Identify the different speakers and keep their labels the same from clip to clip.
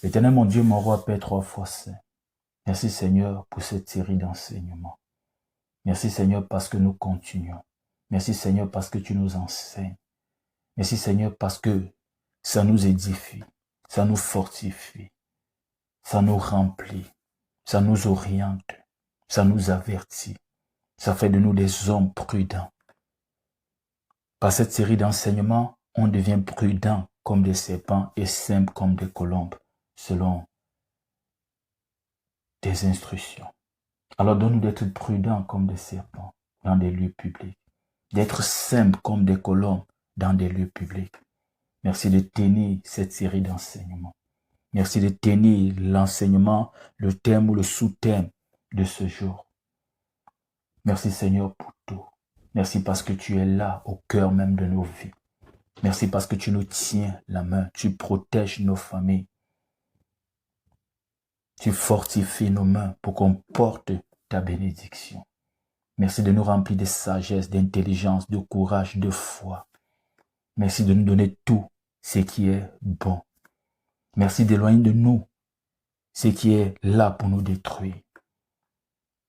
Speaker 1: Éternel mon Dieu, mon roi, Père, 3 fois saint. Merci Seigneur pour cette série d'enseignements. Merci Seigneur parce que nous continuons. Merci Seigneur parce que tu nous enseignes. Merci Seigneur parce que ça nous édifie, ça nous fortifie, ça nous remplit, ça nous oriente, ça nous avertit. Ça fait de nous des hommes prudents. Par cette série d'enseignements, on devient prudent comme des serpents et simple comme des colombes, selon tes instructions. Alors donne-nous d'être prudents comme des serpents dans des lieux publics, d'être simples comme des colombes dans des lieux publics. Merci de tenir cette série d'enseignements. Merci de tenir l'enseignement, le thème ou le sous-thème de ce jour. Merci Seigneur pour tout. Merci parce que tu es là au cœur même de nos vies. Merci parce que tu nous tiens la main, tu protèges nos familles. Tu fortifies nos mains pour qu'on porte ta bénédiction. Merci de nous remplir de sagesse, d'intelligence, de courage, de foi. Merci de nous donner tout ce qui est bon. Merci d'éloigner de nous ce qui est là pour nous détruire.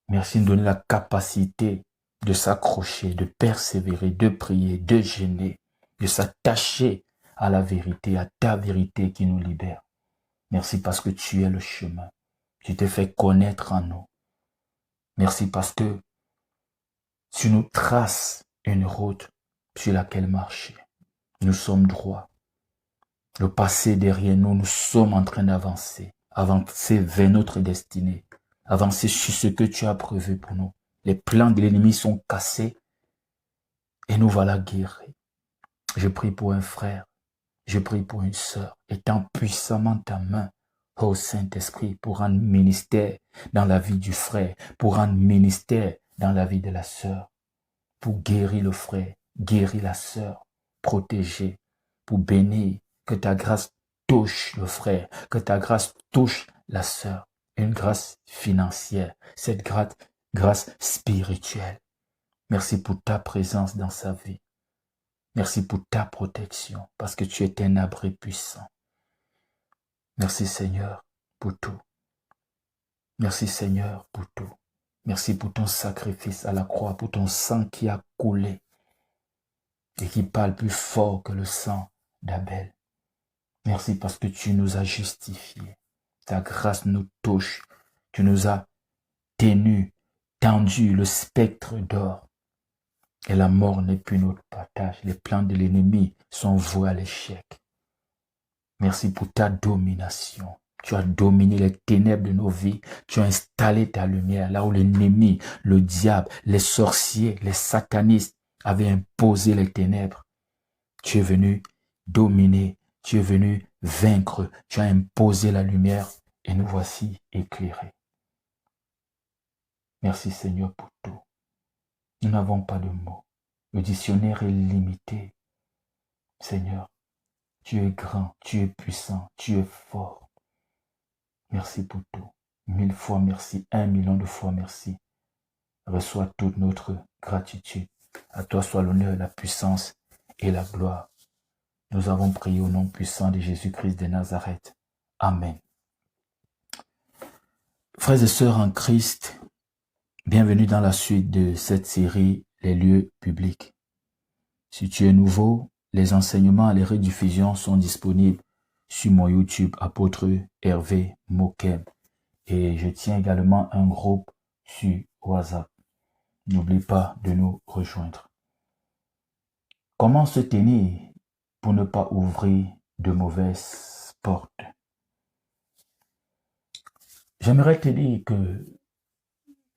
Speaker 1: Merci de nous donner la capacité de s'accrocher, de persévérer, de prier, de gêner, de s'attacher à la vérité, à ta vérité qui nous libère. Merci parce que tu es le chemin. Tu t'es fait connaître en nous. Merci parce que tu nous traces une route sur laquelle marcher. Nous sommes droits. Le passé derrière nous, nous sommes en train d'avancer. Avancer vers notre destinée. Avancer sur ce que tu as prévu pour nous. Les plans de l'ennemi sont cassés et nous voilà guéris. Je prie pour un frère. Je prie pour une sœur. Étends puissamment ta main, ô Saint-Esprit, pour rendre ministère dans la vie du frère, pour rendre ministère dans la vie de la sœur, pour guérir le frère, guérir la sœur, protéger, pour bénir, que ta grâce touche le frère, que ta grâce touche la sœur, une grâce financière, cette grâce spirituelle. Merci pour ta présence dans sa vie. Merci pour ta protection, parce que tu es un abri puissant. Merci Seigneur pour tout. Merci Seigneur pour tout. Merci pour ton sacrifice à la croix, pour ton sang qui a coulé et qui parle plus fort que le sang d'Abel. Merci parce que tu nous as justifiés. Ta grâce nous touche. Tu nous as tendu le spectre d'or. Et la mort n'est plus notre partage. Les plans de l'ennemi sont voués à l'échec. Merci pour ta domination. Tu as dominé les ténèbres de nos vies. Tu as installé ta lumière là où l'ennemi, le diable, les sorciers, les satanistes avaient imposé les ténèbres. Tu es venu dominer. Tu es venu vaincre. Tu as imposé la lumière et nous voici éclairés. Merci Seigneur pour tout. Nous n'avons pas de mots. Le dictionnaire est limité. Seigneur, tu es grand, tu es puissant, tu es fort. Merci pour tout. 1000 fois merci, 1 million de fois merci. Reçois toute notre gratitude. À toi soit l'honneur, la puissance et la gloire. Nous avons prié au nom puissant de Jésus-Christ de Nazareth. Amen. Frères et sœurs en Christ, bienvenue dans la suite de cette série, les lieux publics. Si tu es nouveau, les enseignements et les rediffusions sont disponibles sur mon YouTube, apôtre Hervé Mokem. Et je tiens également un groupe sur WhatsApp. N'oublie pas de nous rejoindre. Comment se tenir pour ne pas ouvrir de mauvaises portes? J'aimerais te dire que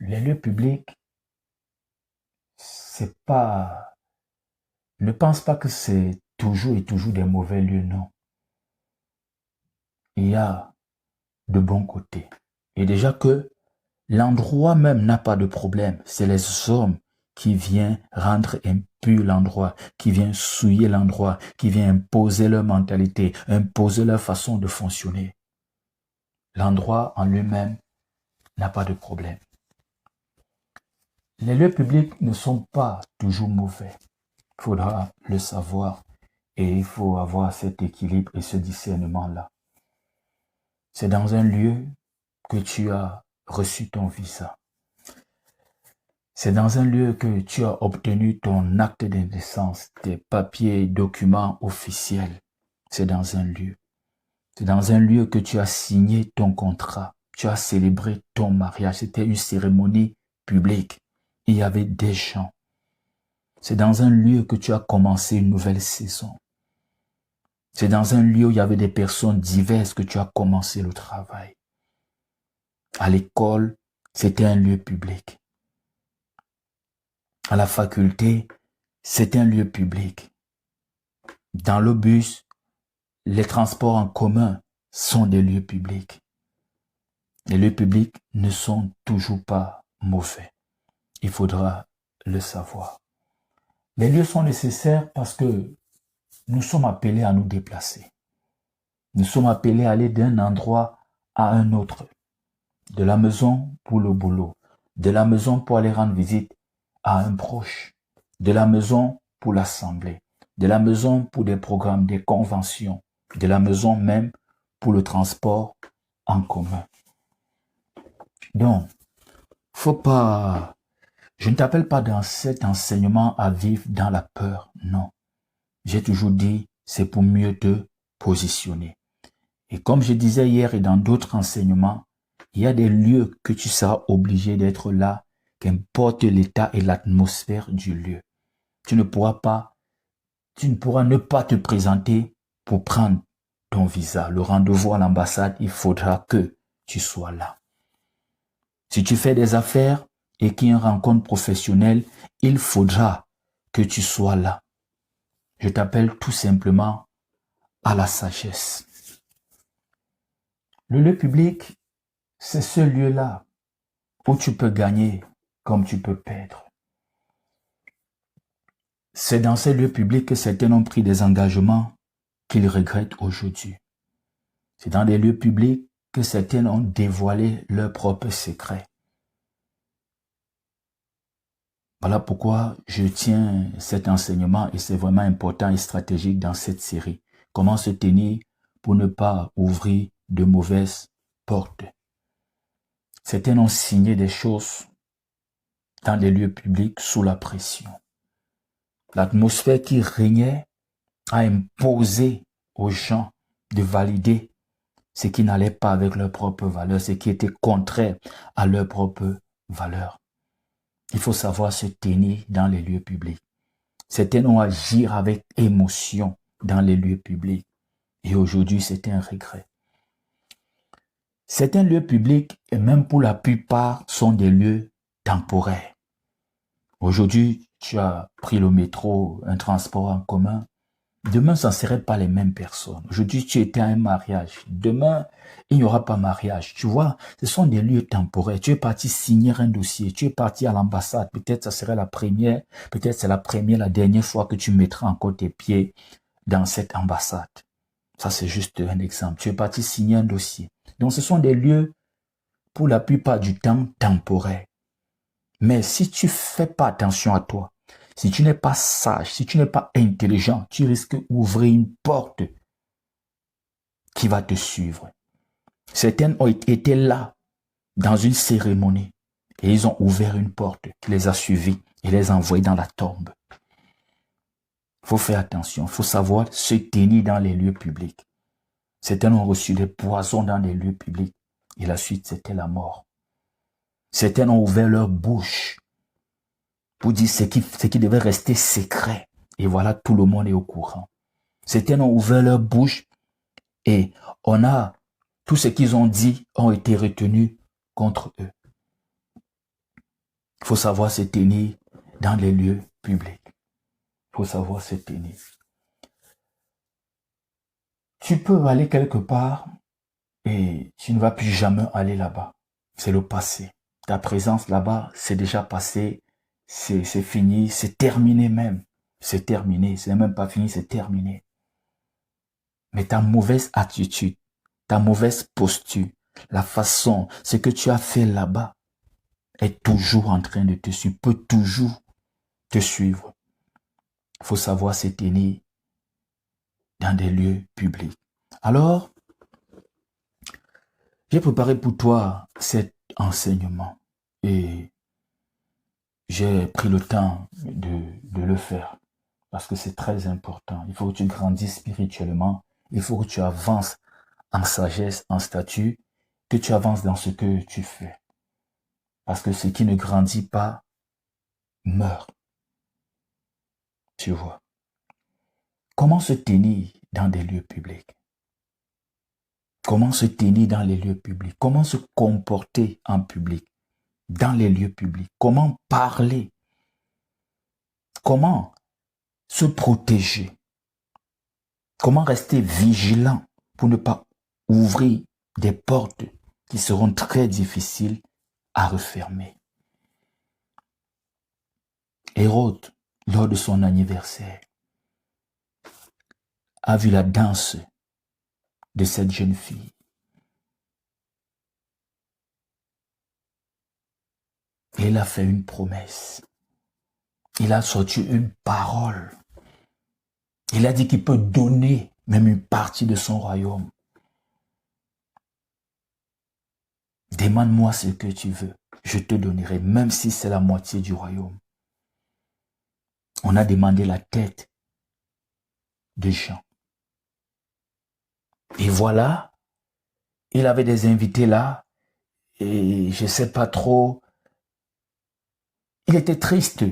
Speaker 1: les lieux publics, c'est pas... Ne pense pas que c'est toujours et toujours des mauvais lieux, non. Il y a de bons côtés. Et déjà que l'endroit même n'a pas de problème. C'est les hommes qui viennent rendre impur l'endroit, qui viennent souiller l'endroit, qui viennent imposer leur mentalité, imposer leur façon de fonctionner. L'endroit en lui-même n'a pas de problème. Les lieux publics ne sont pas toujours mauvais. Il faudra le savoir et il faut avoir cet équilibre et ce discernement-là. C'est dans un lieu que tu as reçu ton visa. C'est dans un lieu que tu as obtenu ton acte de naissance, tes papiers et documents officiels. C'est dans un lieu. C'est dans un lieu que tu as signé ton contrat. Tu as célébré ton mariage. C'était une cérémonie publique. Il y avait des gens. C'est dans un lieu que tu as commencé une nouvelle saison. C'est dans un lieu où il y avait des personnes diverses que tu as commencé le travail. À l'école, c'était un lieu public. À la faculté, c'est un lieu public. Dans le bus, les transports en commun sont des lieux publics. Les lieux publics ne sont toujours pas mauvais. Il faudra le savoir. Les lieux sont nécessaires parce que nous sommes appelés à nous déplacer. Nous sommes appelés à aller d'un endroit à un autre. De la maison pour le boulot. De la maison pour aller rendre visite à un proche. De la maison pour l'assemblée. De la maison pour des programmes, des conventions. De la maison même pour le transport en commun. Donc, faut pas... Je ne t'appelle pas dans cet enseignement à vivre dans la peur, non. J'ai toujours dit, c'est pour mieux te positionner. Et comme je disais hier et dans d'autres enseignements, il y a des lieux que tu seras obligé d'être là, qu'importe l'état et l'atmosphère du lieu. Tu ne pourras ne pas te présenter pour prendre ton visa. Le rendez-vous à l'ambassade, il faudra que tu sois là. Si tu fais des affaires et qu'il y a une rencontre professionnelle, il faudra que tu sois là. Je t'appelle tout simplement à la sagesse. Le lieu public, c'est ce lieu-là où tu peux gagner comme tu peux perdre. C'est dans ces lieux publics que certains ont pris des engagements qu'ils regrettent aujourd'hui. C'est dans des lieux publics que certains ont dévoilé leurs propres secrets. Voilà pourquoi je tiens cet enseignement et c'est vraiment important et stratégique dans cette série. Comment se tenir pour ne pas ouvrir de mauvaises portes. Certains ont signé des choses dans des lieux publics sous la pression. L'atmosphère qui régnait a imposé aux gens de valider ce qui n'allait pas avec leurs propres valeurs, ce qui était contraire à leurs propres valeurs. Il faut savoir se tenir dans les lieux publics. Certains ont agi avec émotion dans les lieux publics. Et aujourd'hui, c'est un regret. Certains lieux publics, et même pour la plupart, sont des lieux temporaires. Aujourd'hui, tu as pris le métro, un transport en commun. Demain, ce ne seraient pas les mêmes personnes. Aujourd'hui, tu étais à un mariage. Demain, il n'y aura pas mariage. Tu vois, ce sont des lieux temporaires. Tu es parti signer un dossier. Tu es parti à l'ambassade. Peut-être ça serait la première, peut-être c'est la dernière fois que tu mettras encore tes pieds dans cette ambassade. Ça, c'est juste un exemple. Tu es parti signer un dossier. Donc, ce sont des lieux, pour la plupart du temps, temporaires. Mais si tu fais pas attention à toi, si tu n'es pas sage, si tu n'es pas intelligent, tu risques d'ouvrir une porte qui va te suivre. Certains ont été là dans une cérémonie et ils ont ouvert une porte qui les a suivis et les a envoyés dans la tombe. Il faut faire attention, il faut savoir se tenir dans les lieux publics. Certains ont reçu des poisons dans les lieux publics et la suite c'était la mort. Certains ont ouvert leur bouche pour dire ce qui devait rester secret. Et voilà, tout le monde est au courant. Certains ont ouvert leur bouche et tout ce qu'ils ont dit ont été retenus contre eux. Il faut savoir se tenir dans les lieux publics. Il faut savoir se tenir. Tu peux aller quelque part et tu ne vas plus jamais aller là-bas. C'est le passé. Ta présence là-bas, c'est déjà passé, c'est fini, c'est terminé même. C'est terminé, c'est même pas fini, c'est terminé. Mais ta mauvaise attitude, ta mauvaise posture, la façon, ce que tu as fait là-bas est toujours en train de te suivre, peut toujours te suivre. Il faut savoir se tenir dans des lieux publics. Alors, J'ai préparé pour toi cet enseignement et j'ai pris le temps de le faire parce que c'est très important. Il faut que tu grandisses spirituellement, il faut que tu avances en sagesse, en statut, que tu avances dans ce que tu fais. Parce que ce qui ne grandit pas meurt. Tu vois. Comment se tenir dans des lieux publics? Comment se tenir dans les lieux publics? Comment se comporter en public, dans les lieux publics? Comment parler? Comment se protéger? Comment rester vigilant pour ne pas ouvrir des portes qui seront très difficiles à refermer? Hérode, lors de son anniversaire, a vu la danse de cette jeune fille. Et il a fait une promesse. Il a sorti une parole. Il a dit qu'il peut donner même une partie de son royaume. Demande-moi ce que tu veux. Je te donnerai, même si c'est la moitié du royaume. On a demandé la tête de Jean. Et voilà, il avait des invités là, et je ne sais pas trop. Il était triste.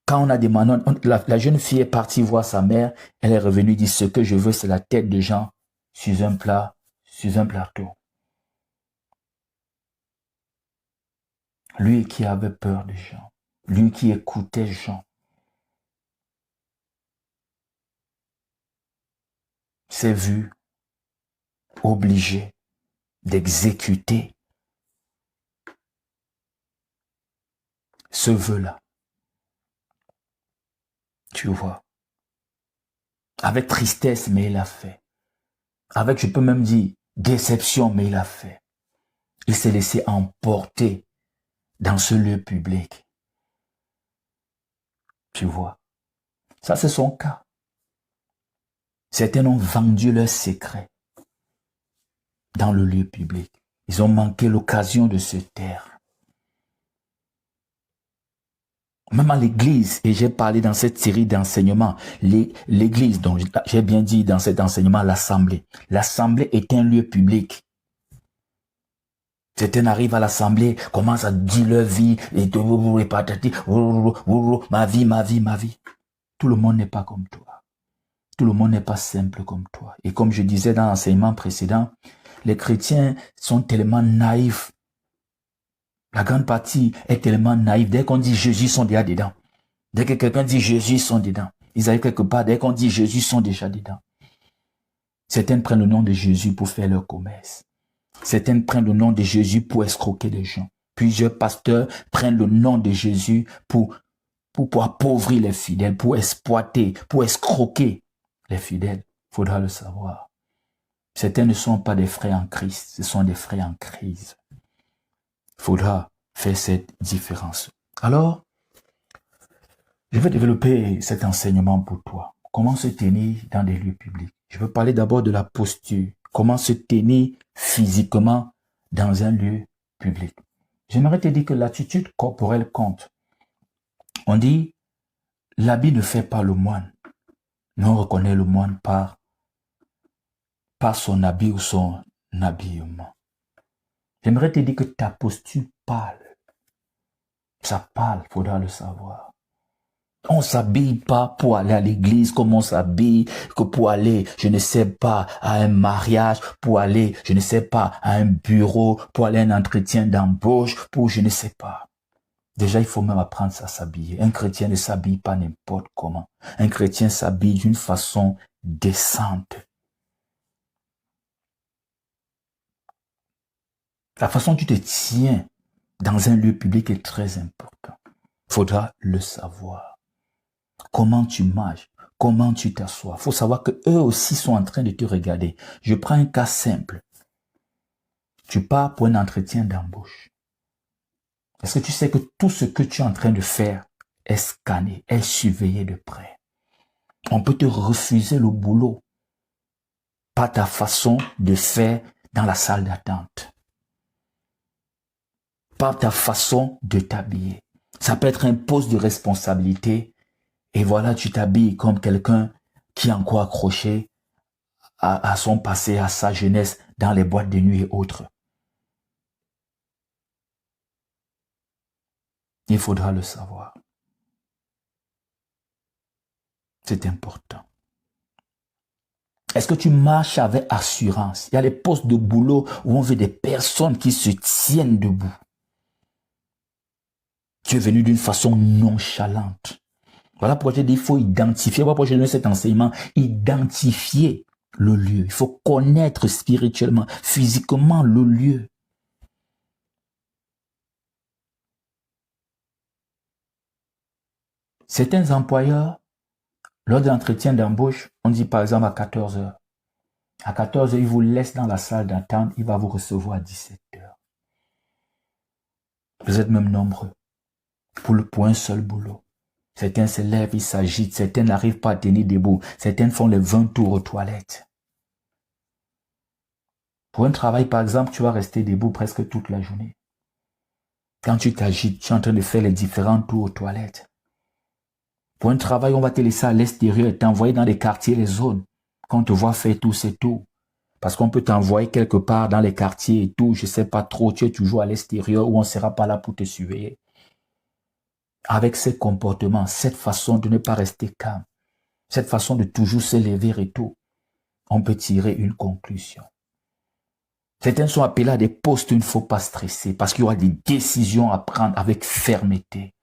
Speaker 1: Quand on a demandé, la jeune fille est partie voir sa mère, elle est revenue dire ce que je veux, c'est la tête de Jean sur un plateau. Lui qui avait peur de Jean, lui qui écoutait Jean, s'est vu obligé d'exécuter ce vœu-là. Tu vois. Avec tristesse, mais il a fait. Avec, je peux même dire, déception, mais il a fait. Il s'est laissé emporter dans ce lieu public. Tu vois. Ça, c'est son cas. Certains ont vendu leurs secrets dans le lieu public. Ils ont manqué l'occasion de se taire. Même à l'église, et j'ai parlé dans cette série d'enseignements, l'église, donc j'ai bien dit dans cet enseignement, l'assemblée. L'assemblée est un lieu public. Certains arrivent à l'assemblée, commencent à dire leur vie, et patati, ma vie, ma vie, ma vie. Tout le monde n'est pas comme toi. Tout le monde n'est pas simple comme toi. Et comme je disais dans l'enseignement précédent, les chrétiens sont tellement naïfs. La grande partie est tellement naïve. Dès qu'on dit Jésus, ils sont déjà dedans. Dès que quelqu'un dit Jésus, ils sont dedans. Ils arrivent quelque part, dès qu'on dit Jésus, ils sont déjà dedans. Certains prennent le nom de Jésus pour faire leur commerce. Certains prennent le nom de Jésus pour escroquer les gens. Plusieurs pasteurs prennent le nom de Jésus pour appauvrir les fidèles, pour exploiter, pour escroquer les fidèles. Il faudra le savoir. Certains ne sont pas des frères en Christ, ce sont des frères en crise. Il faudra faire cette différence. Alors, je vais développer cet enseignement pour toi. Comment se tenir dans des lieux publics. Je veux parler d'abord de la posture. Comment se tenir physiquement dans un lieu public. J'aimerais te dire que l'attitude corporelle compte. On dit, l'habit ne fait pas le moine. Mais on reconnaît le moine par son habit ou son habillement. J'aimerais te dire que ta posture parle. Ça parle, il faudra le savoir. On ne s'habille pas pour aller à l'église comme on s'habille, que pour aller, je ne sais pas, à un mariage, pour aller, je ne sais pas, à un bureau, pour aller à un entretien d'embauche, pour je ne sais pas. Déjà, il faut même apprendre à s'habiller. Un chrétien ne s'habille pas n'importe comment. Un chrétien s'habille d'une façon décente. La façon dont tu te tiens dans un lieu public est très important. Il faudra le savoir. Comment tu marches, comment tu t'assois. Il faut savoir qu'eux aussi sont en train de te regarder. Je prends un cas simple. Tu pars pour un entretien d'embauche. Est-ce que tu sais que tout ce que tu es en train de faire est scanné, est surveillé de près? On peut te refuser le boulot par ta façon de faire dans la salle d'attente. par ta façon de t'habiller. Ça peut être un poste de responsabilité et voilà, tu t'habilles comme quelqu'un qui est encore accroché à son passé, à sa jeunesse, dans les boîtes de nuit et autres. Il faudra le savoir. C'est important. Est-ce que tu marches avec assurance? Il y a les postes de boulot où on veut des personnes qui se tiennent debout. Tu es venu d'une façon nonchalante. Voilà pourquoi je dis il faut identifier. Voilà pourquoi je donne cet enseignement. Identifier le lieu. Il faut connaître spirituellement, physiquement le lieu. Certains employeurs, lors de l'entretien d'embauche, on dit par exemple à 14 heures. À 14 heures, il vous laisse dans la salle d'attente, il va vous recevoir à 17 heures. Vous êtes même nombreux pour un seul boulot. Certains se lèvent, ils s'agitent, certains n'arrivent pas à tenir debout, certains font les 20 tours aux toilettes. Pour un travail, par exemple, tu vas rester debout presque toute la journée. Quand tu t'agites, tu es en train de faire les différents tours aux toilettes. Pour un travail, on va te laisser à l'extérieur et t'envoyer dans les quartiers, les zones. Quand on te voit faire tout, c'est tout. Parce qu'on peut t'envoyer quelque part dans les quartiers et tout, je sais pas trop, tu es toujours à l'extérieur où on ne sera pas là pour te surveiller. Avec ces comportements, cette façon de ne pas rester calme, cette façon de toujours se lever et tout, on peut tirer une conclusion. Certains sont appelés à des postes où il ne faut pas stresser parce qu'il y aura des décisions à prendre avec fermeté.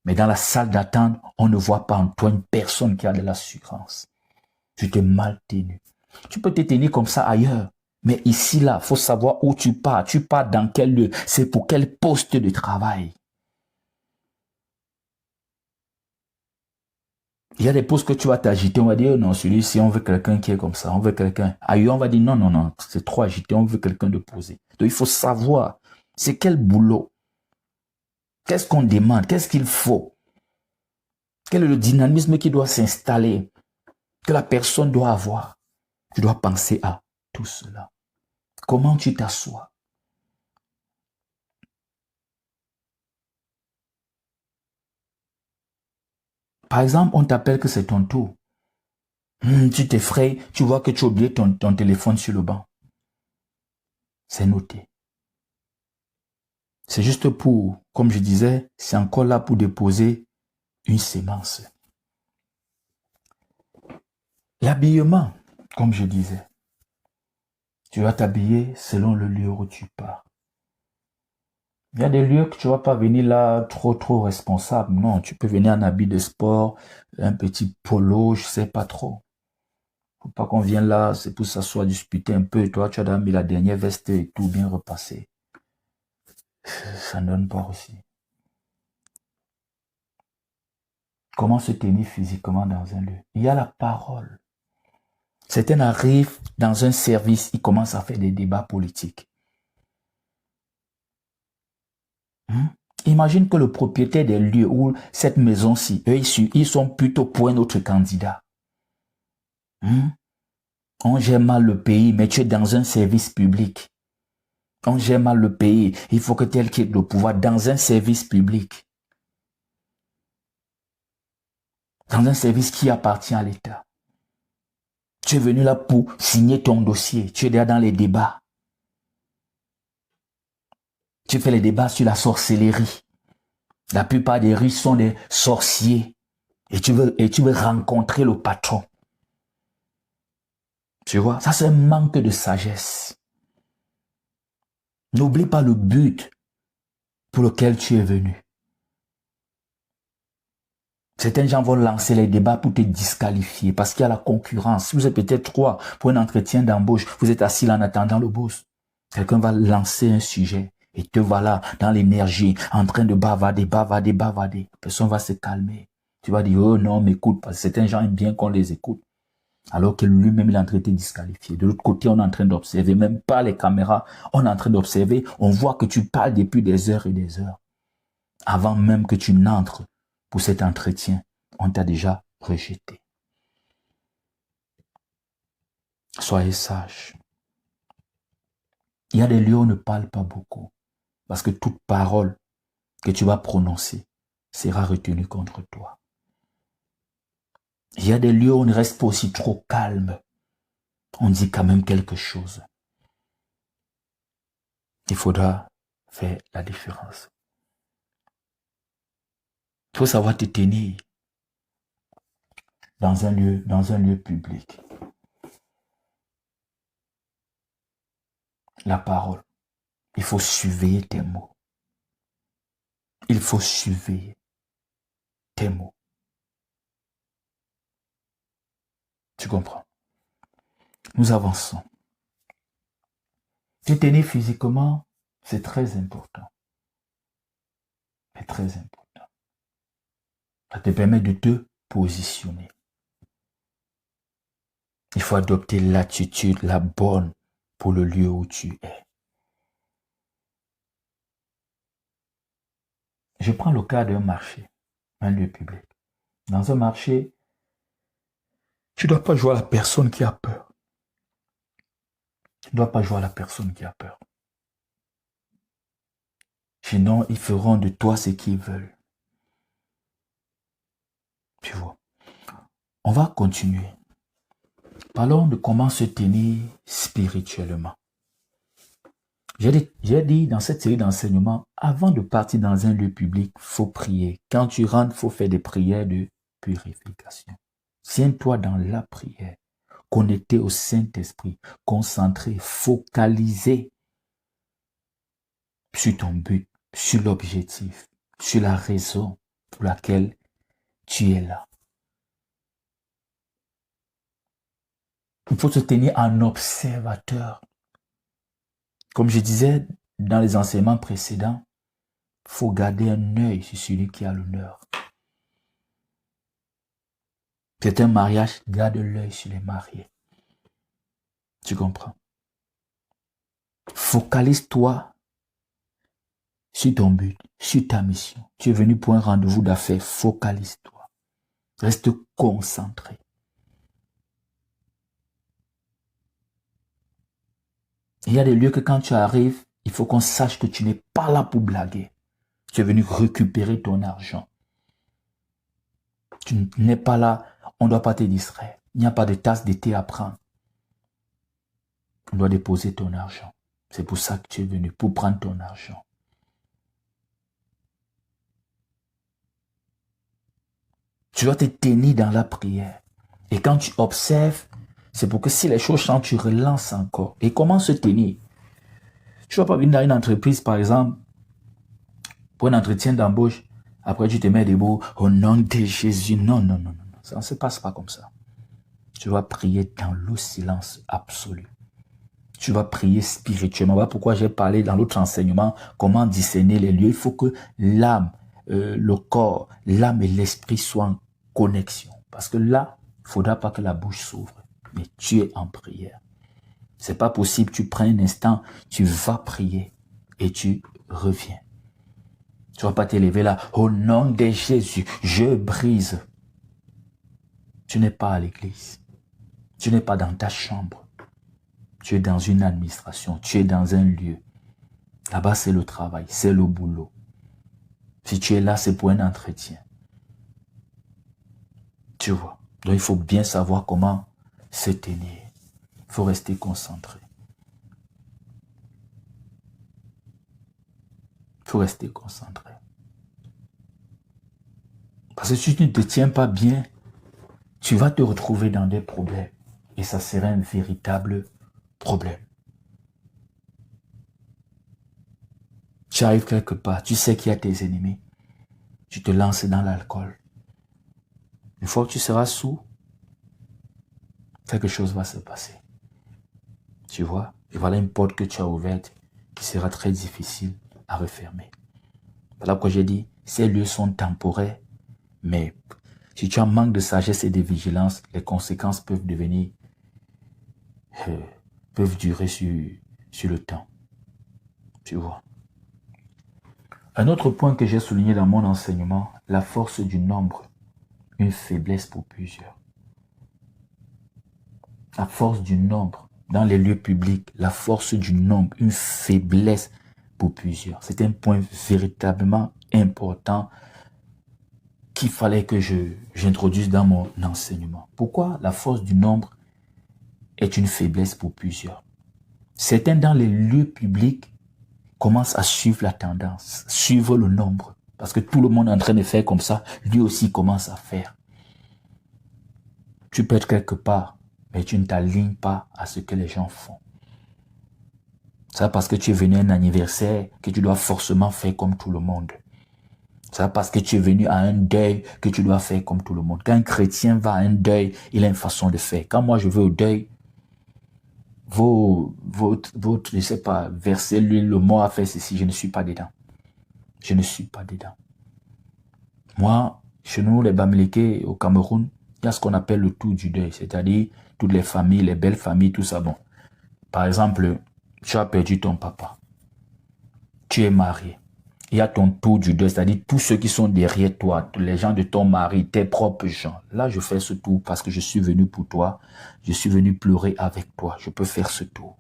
Speaker 1: Mais dans la salle d'attente, on ne voit pas en toi une personne qui a de l'assurance. Tu t'es mal tenu. Tu peux te tenir comme ça ailleurs. Mais ici, là, il faut savoir où tu pars. Tu pars dans quel lieu. C'est pour quel poste de travail. Il y a des postes que tu vas t'agiter. On va dire, non, celui-ci, on veut quelqu'un qui est comme ça. On veut quelqu'un. Ailleurs, on va dire, non, non, non, c'est trop agité. On veut quelqu'un de posé. Donc, il faut savoir, c'est quel boulot. Qu'est-ce qu'on demande? Qu'est-ce qu'il faut? Quel est le dynamisme qui doit s'installer? Que la personne doit avoir? Tu dois penser à tout cela. Comment tu t'assois? Par exemple, on t'appelle que c'est ton tour. Tu t'effraies, tu vois que tu as oublié ton téléphone sur le banc. C'est noté. C'est juste pour, comme je disais, c'est encore là pour déposer une sémence. L'habillement, comme je disais, tu vas t'habiller selon le lieu où tu pars. Il y a des lieux que tu ne vas pas venir là trop responsable. Non, tu peux venir en habit de sport, un petit polo, je ne sais pas trop. Faut pas qu'on vienne là, c'est pour s'asseoir, discuter un peu. Et toi, tu as mis la dernière veste et tout bien repassé. Ça ne donne pas aussi. Comment se tenir physiquement dans un lieu? Il y a la parole. Certains arrivent dans un service, ils commencent à faire des débats politiques. Imagine que le propriétaire des lieux ou cette maison-ci, eux, ils sont plutôt pour un autre candidat. On gère mal le pays, mais tu es dans un service public. On gère mal le pays, il faut que tel qui ait le pouvoir dans un service public. Dans un service qui appartient à l'État. Tu es venu là pour signer ton dossier. Tu es déjà dans les débats. Tu fais les débats sur la sorcellerie. La plupart des riches sont des sorciers. Et tu veux rencontrer le patron. Tu vois, ça c'est un manque de sagesse. N'oublie pas le but pour lequel tu es venu. Certains gens vont lancer les débats pour te disqualifier parce qu'il y a la concurrence. Si vous êtes peut-être 3 pour un entretien d'embauche, vous êtes assis là en attendant le boss. Quelqu'un va lancer un sujet et te voilà dans l'énergie, en train de bavarder. La personne va se calmer. Tu vas dire, oh non, m'écoute, parce que certains gens aiment bien qu'on les écoute. Alors que lui-même, il est en train de te disqualifier. De l'autre côté, on est en train d'observer, même pas les caméras, on est en train d'observer. On voit que tu parles depuis des heures et des heures. Avant même que tu n'entres pour cet entretien, on t'a déjà rejeté. Soyez sages. Il y a des lieux où on ne parle pas beaucoup. Parce que toute parole que tu vas prononcer sera retenue contre toi. Il y a des lieux où on ne reste pas aussi trop calme. On dit quand même quelque chose. Il faudra faire la différence. Il faut savoir te tenir dans un lieu public. La parole. Il faut surveiller tes mots. Il faut surveiller tes mots. Tu comprends? Nous avançons. Te tenir physiquement, c'est très important. C'est très important. Ça te permet de te positionner. Il faut adopter l'attitude, la bonne pour le lieu où tu es. Je prends le cas d'un marché, un lieu public. Dans un marché, tu ne dois pas jouer à la personne qui a peur. Tu ne dois pas jouer à la personne qui a peur. Sinon, ils feront de toi ce qu'ils veulent. Tu vois. On va continuer. Parlons de comment se tenir spirituellement. J'ai dit dans cette série d'enseignements, avant de partir dans un lieu public, il faut prier. Quand tu rentres, il faut faire des prières de purification. Tiens-toi dans la prière, connecté au Saint-Esprit, concentré, focalisé sur ton but, sur l'objectif, sur la raison pour laquelle tu es là. Il faut se tenir en observateur. Comme je disais dans les enseignements précédents, il faut garder un œil sur celui qui a l'honneur. C'est un mariage, garde l'œil sur les mariés. Tu comprends? Focalise-toi sur ton but, sur ta mission. Tu es venu pour un rendez-vous d'affaires, focalise-toi. Reste concentré. Il y a des lieux que quand tu arrives, il faut qu'on sache que tu n'es pas là pour blaguer. Tu es venu récupérer ton argent. Tu n'es pas là, on ne doit pas te distraire. Il n'y a pas de tasse de thé à prendre. On doit déposer ton argent. C'est pour ça que tu es venu, pour prendre ton argent. Tu dois te tenir dans la prière. Et quand tu observes, c'est pour que si les choses changent, tu relances encore. Et comment se tenir? Tu ne vas pas venir dans une entreprise, par exemple, pour un entretien d'embauche. Après, tu te mets debout. Au nom de Jésus. Non, non, non, non. Ça ne se passe pas comme ça. Tu vas prier dans le silence absolu. Tu vas prier spirituellement. Voilà pourquoi j'ai parlé dans l'autre enseignement, comment discerner les lieux. Il faut que l'âme, le corps, l'âme et l'esprit soient en connexion. Parce que là, il ne faudra pas que la bouche s'ouvre. Mais tu es en prière. C'est pas possible. Tu prends un instant, tu vas prier et tu reviens. Tu ne vas pas t'élever là. Au nom de Jésus, je brise. Tu n'es pas à l'église. Tu n'es pas dans ta chambre. Tu es dans une administration. Tu es dans un lieu. Là-bas, c'est le travail. C'est le boulot. Si tu es là, c'est pour un entretien. Tu vois. Donc, il faut bien savoir comment se tenir. Il faut rester concentré. Il faut rester concentré. Parce que si tu ne te tiens pas bien, tu vas te retrouver dans des problèmes. Et ça serait un véritable problème. Tu arrives quelque part, tu sais qu'il y a tes ennemis. Tu te lances dans l'alcool. Une fois que tu seras sous, quelque chose va se passer. Tu vois? Et voilà une porte que tu as ouverte qui sera très difficile à refermer. Voilà pourquoi j'ai dit, ces lieux sont temporaires, mais si tu as un manque de sagesse et de vigilance, les conséquences peuvent devenir, peuvent durer sur le temps. Tu vois? Un autre point que j'ai souligné dans mon enseignement, la force du nombre, une faiblesse pour plusieurs. La force du nombre dans les lieux publics, la force du nombre, une faiblesse pour plusieurs. C'est un point véritablement important qu'il fallait que j'introduise dans mon enseignement. Pourquoi la force du nombre est une faiblesse pour plusieurs? Certains dans les lieux publics commencent à suivre la tendance, suivre le nombre. Parce que tout le monde est en train de faire comme ça, lui aussi commence à faire. Tu peux être quelque part, mais tu ne t'alignes pas à ce que les gens font. C'est parce que tu es venu à un anniversaire que tu dois forcément faire comme tout le monde. C'est parce que tu es venu à un deuil que tu dois faire comme tout le monde. Quand un chrétien va à un deuil, il a une façon de faire. Quand moi je vais au deuil, votre, je sais pas, verser l'huile, le mot a fait ceci, je ne suis pas dedans. Je ne suis pas dedans. Moi, chez nous, les Bamileke, au Cameroun, il y a ce qu'on appelle le tour du deuil, c'est-à-dire toutes les familles, les belles familles, tout ça. Bon, par exemple, tu as perdu ton papa. Tu es marié. Il y a ton tour du deuil, c'est-à-dire tous ceux qui sont derrière toi, les gens de ton mari, tes propres gens. Là, je fais ce tour parce que je suis venu pour toi. Je suis venu pleurer avec toi. Je peux faire ce tour.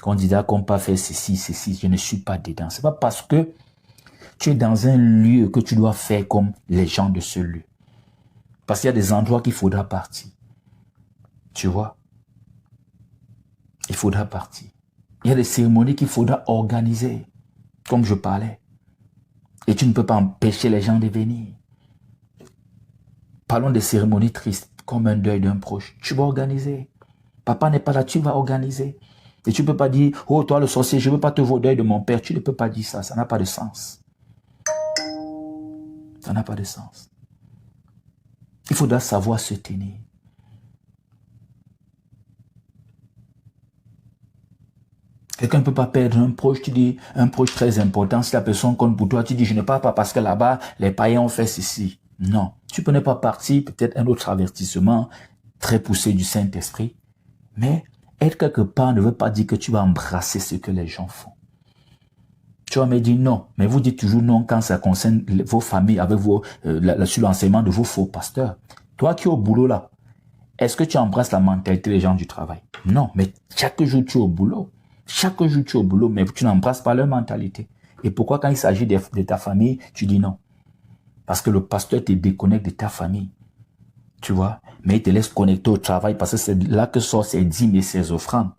Speaker 1: Candidat qu'on pas fait ceci, je ne suis pas dedans. C'est pas parce que tu es dans un lieu que tu dois faire comme les gens de ce lieu. Parce qu'il y a des endroits qu'il faudra partir. Tu vois? Il faudra partir. Il y a des cérémonies qu'il faudra organiser, comme je parlais. Et tu ne peux pas empêcher les gens de venir. Parlons des cérémonies tristes, comme un deuil d'un proche. Tu vas organiser. Papa n'est pas là, tu vas organiser. Et tu ne peux pas dire, oh toi le sorcier, je ne veux pas te voir au deuil de mon père. Tu ne peux pas dire ça, ça n'a pas de sens. Ça n'a pas de sens. Il faudra savoir se tenir. Quelqu'un ne peut pas perdre un proche, tu dis, un proche très important, si la personne compte pour toi, tu dis, je ne pars pas parce que là-bas, les païens ont fait ceci. Non, tu peux ne pas partir, peut-être un autre avertissement très poussé du Saint-Esprit, mais être quelque part ne veut pas dire que tu vas embrasser ce que les gens font. Tu vas me dire non, mais vous dites toujours non quand ça concerne vos familles avec sur l'enseignement de vos faux pasteurs. Toi qui es au boulot là, est-ce que tu embrasses la mentalité des gens du travail? Non, mais chaque jour tu es au boulot. Chaque jour tu es au boulot, mais tu n'embrasses pas leur mentalité. Et pourquoi quand il s'agit de ta famille, tu dis non? Parce que le pasteur te déconnecte de ta famille. Tu vois? Mais il te laisse connecter au travail parce que c'est là que sort ses dîmes et ses offrandes.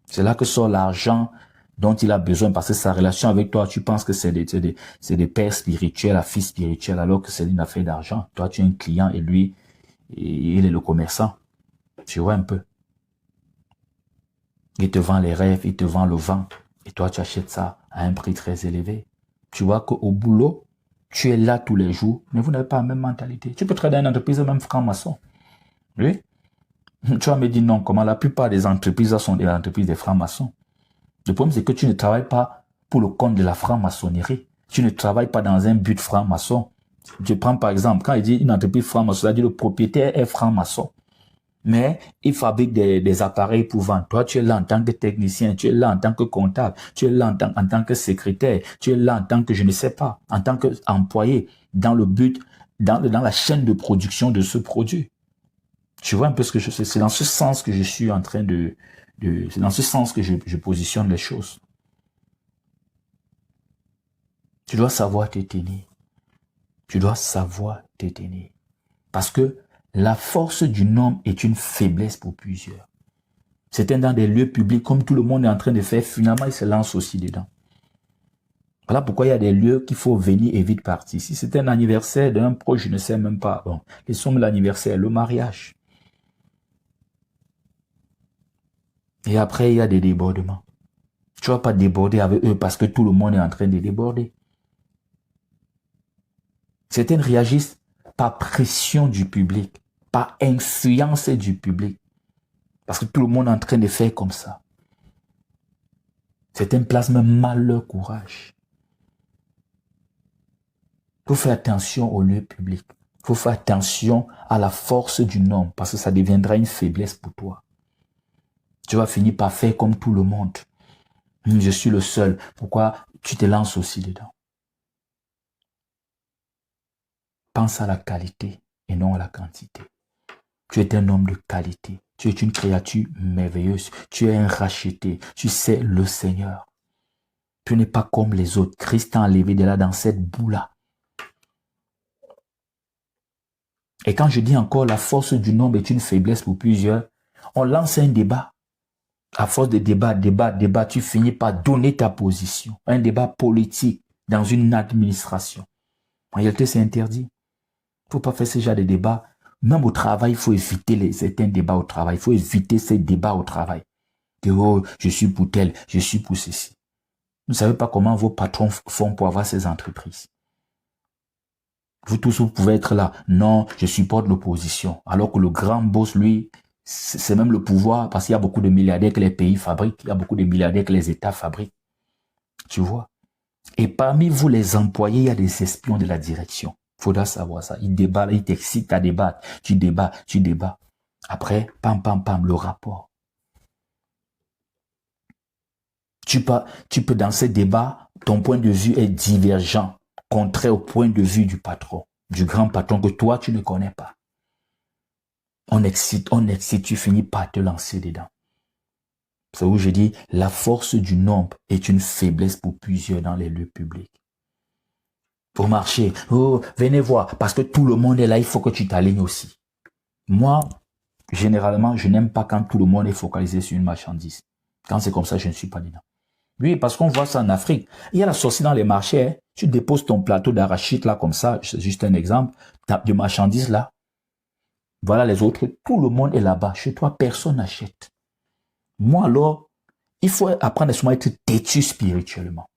Speaker 1: C'est là que sort l'argent dont il a besoin parce que sa relation avec toi, tu penses que c'est des pères spirituels, à fils spirituels, alors que c'est une affaire d'argent. Toi, tu es un client et lui, il est le commerçant. Tu vois un peu. Il te vend les rêves, il te vend le vent. Et toi, tu achètes ça à un prix très élevé. Tu vois qu'au boulot, tu es là tous les jours, mais vous n'avez pas la même mentalité. Tu peux travailler dans une entreprise, même franc-maçon. Oui. Tu vas me dire non, comment la plupart des entreprises sont des entreprises des francs-maçons. Le problème, c'est que tu ne travailles pas pour le compte de la franc-maçonnerie. Tu ne travailles pas dans un but franc-maçon. Je prends par exemple, quand il dit une entreprise franc-maçon, c'est-à-dire le propriétaire est franc-maçon. Mais il fabrique des appareils pour vendre. Toi, tu es là en tant que technicien, tu es là en tant que comptable, tu es là en tant que secrétaire, tu es là en tant que je ne sais pas, en tant qu'employé, dans le but, dans la chaîne de production de ce produit. Tu vois un peu ce que je fais. C'est dans ce sens que je suis en train c'est dans ce sens que je positionne les choses. Tu dois savoir te tenir. Tu dois savoir te tenir. Parce que la force du homme est une faiblesse pour plusieurs. Certains dans des lieux publics, comme tout le monde est en train de faire, finalement, ils se lancent aussi dedans. Voilà pourquoi il y a des lieux qu'il faut venir et vite partir. Si c'est un anniversaire d'un proche, je ne sais même pas. Bon, laissons l'anniversaire, le mariage. Et après, il y a des débordements. Tu ne vas pas déborder avec eux parce que tout le monde est en train de déborder. Certains réagissent par pression du public, par influence du public. Parce que tout le monde est en train de faire comme ça. Certains placent même mal leur courage. Il faut faire attention au lieu public. Il faut faire attention à la force du homme parce que ça deviendra une faiblesse pour toi. Tu vas finir par faire comme tout le monde. Je suis le seul. Pourquoi tu te lances aussi dedans? Pense à la qualité et non à la quantité. Tu es un homme de qualité. Tu es une créature merveilleuse. Tu es un racheté. Tu sais le Seigneur. Tu n'es pas comme les autres. Christ t'a enlevé de là dans cette boue-là. Et quand je dis encore la force du nombre est une faiblesse pour plusieurs, on lance un débat. À force de débat, tu finis par donner ta position. Un débat politique dans une administration. En réalité, c'est interdit. Il ne faut pas faire ce genre de débat. Même au travail, il faut éviter certains débats au travail. Il faut éviter ces débats au travail. Que oh, je suis pour tel, je suis pour ceci. Vous ne savez pas comment vos patrons font pour avoir ces entreprises. Vous tous, vous pouvez être là. Non, je supporte l'opposition. Alors que le grand boss, lui, c'est même le pouvoir parce qu'il y a beaucoup de milliardaires que les pays fabriquent. Il y a beaucoup de milliardaires que les États fabriquent. Tu vois? Et parmi vous, les employés, il y a des espions de la direction. Il faudra savoir ça. Ils débattent, ils t'excitent à débattre. Tu débats. Après, pam, le rapport. Tu peux dans ces débats, ton point de vue est divergent, contraire au point de vue du patron, du grand patron que toi, tu ne connais pas. On excite, tu finis par te lancer dedans. C'est où je dis, la force du nombre est une faiblesse pour plusieurs dans les lieux publics. Au marché, oh, venez voir, parce que tout le monde est là, il faut que tu t'alignes aussi. Moi, généralement, je n'aime pas quand tout le monde est focalisé sur une marchandise. Quand c'est comme ça, je ne suis pas dedans. Oui, parce qu'on voit ça en Afrique. Il y a la sortie dans les marchés. Hein. Tu déposes ton plateau d'arachide là comme ça, c'est juste un exemple, de marchandises là. Voilà les autres. Tout le monde est là-bas. Chez toi, personne n'achète. Moi alors, il faut apprendre à être têtu spirituellement.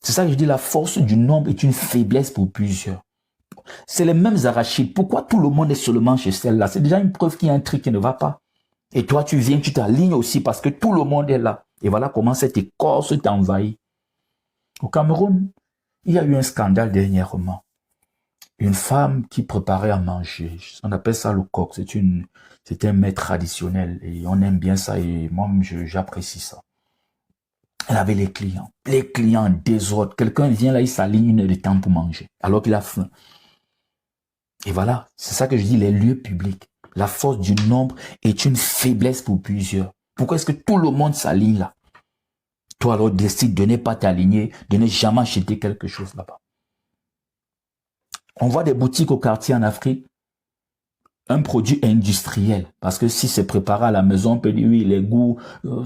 Speaker 1: C'est ça que je dis, la force du nombre est une faiblesse pour plusieurs. C'est les mêmes arachides. Pourquoi tout le monde est seulement chez celle-là? C'est déjà une preuve qu'il y a un truc qui ne va pas. Et toi, tu viens, tu t'alignes aussi parce que tout le monde est là. Et voilà comment cette écorce t'envahit. Au Cameroun, il y a eu un scandale dernièrement. Une femme qui préparait à manger. On appelle ça le coq. C'est un mets traditionnel. Et on aime bien ça et moi, j'apprécie ça. Elle avait les clients. Les clients désordre. Quelqu'un vient là, il s'aligne une heure de temps pour manger. Alors qu'il a faim. Et voilà, c'est ça que je dis, les lieux publics. La force du nombre est une faiblesse pour plusieurs. Pourquoi est-ce que tout le monde s'aligne là? Toi alors décide de ne pas t'aligner, de ne jamais acheter quelque chose là-bas. On voit des boutiques au quartier en Afrique, un produit industriel. Parce que si c'est préparé à la maison, on peut dire oui, les goûts,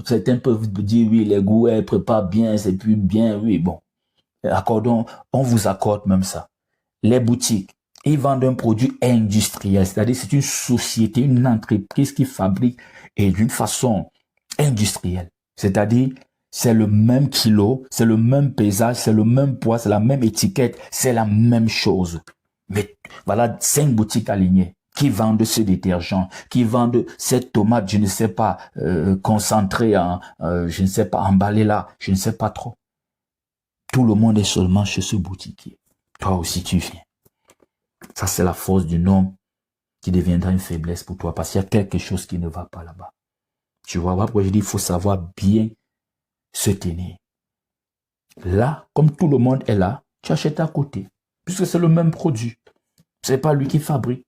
Speaker 1: certains peuvent dire oui, les goûts, elle prépare bien, c'est plus bien, oui, bon. Accordons, on vous accorde même ça. Les boutiques, ils vendent un produit industriel, c'est-à-dire c'est une société, une entreprise qui fabrique et d'une façon industrielle. C'est-à-dire, c'est le même kilo, c'est le même pesage, c'est le même poids, c'est la même étiquette, c'est la même chose. Mais voilà, 5 boutiques alignées qui vendent ce détergent, qui vendent cette tomate, je ne sais pas, concentrée en, je ne sais pas, emballée là, je ne sais pas trop. Tout le monde est seulement chez ce boutiquier. Toi aussi, tu viens. Ça, c'est la force du nombre qui deviendra une faiblesse pour toi parce qu'il y a quelque chose qui ne va pas là-bas. Tu vois, pourquoi je dis il faut savoir bien se tenir. Là, comme tout le monde est là, tu achètes à côté. Puisque c'est le même produit. C'est pas lui qui fabrique.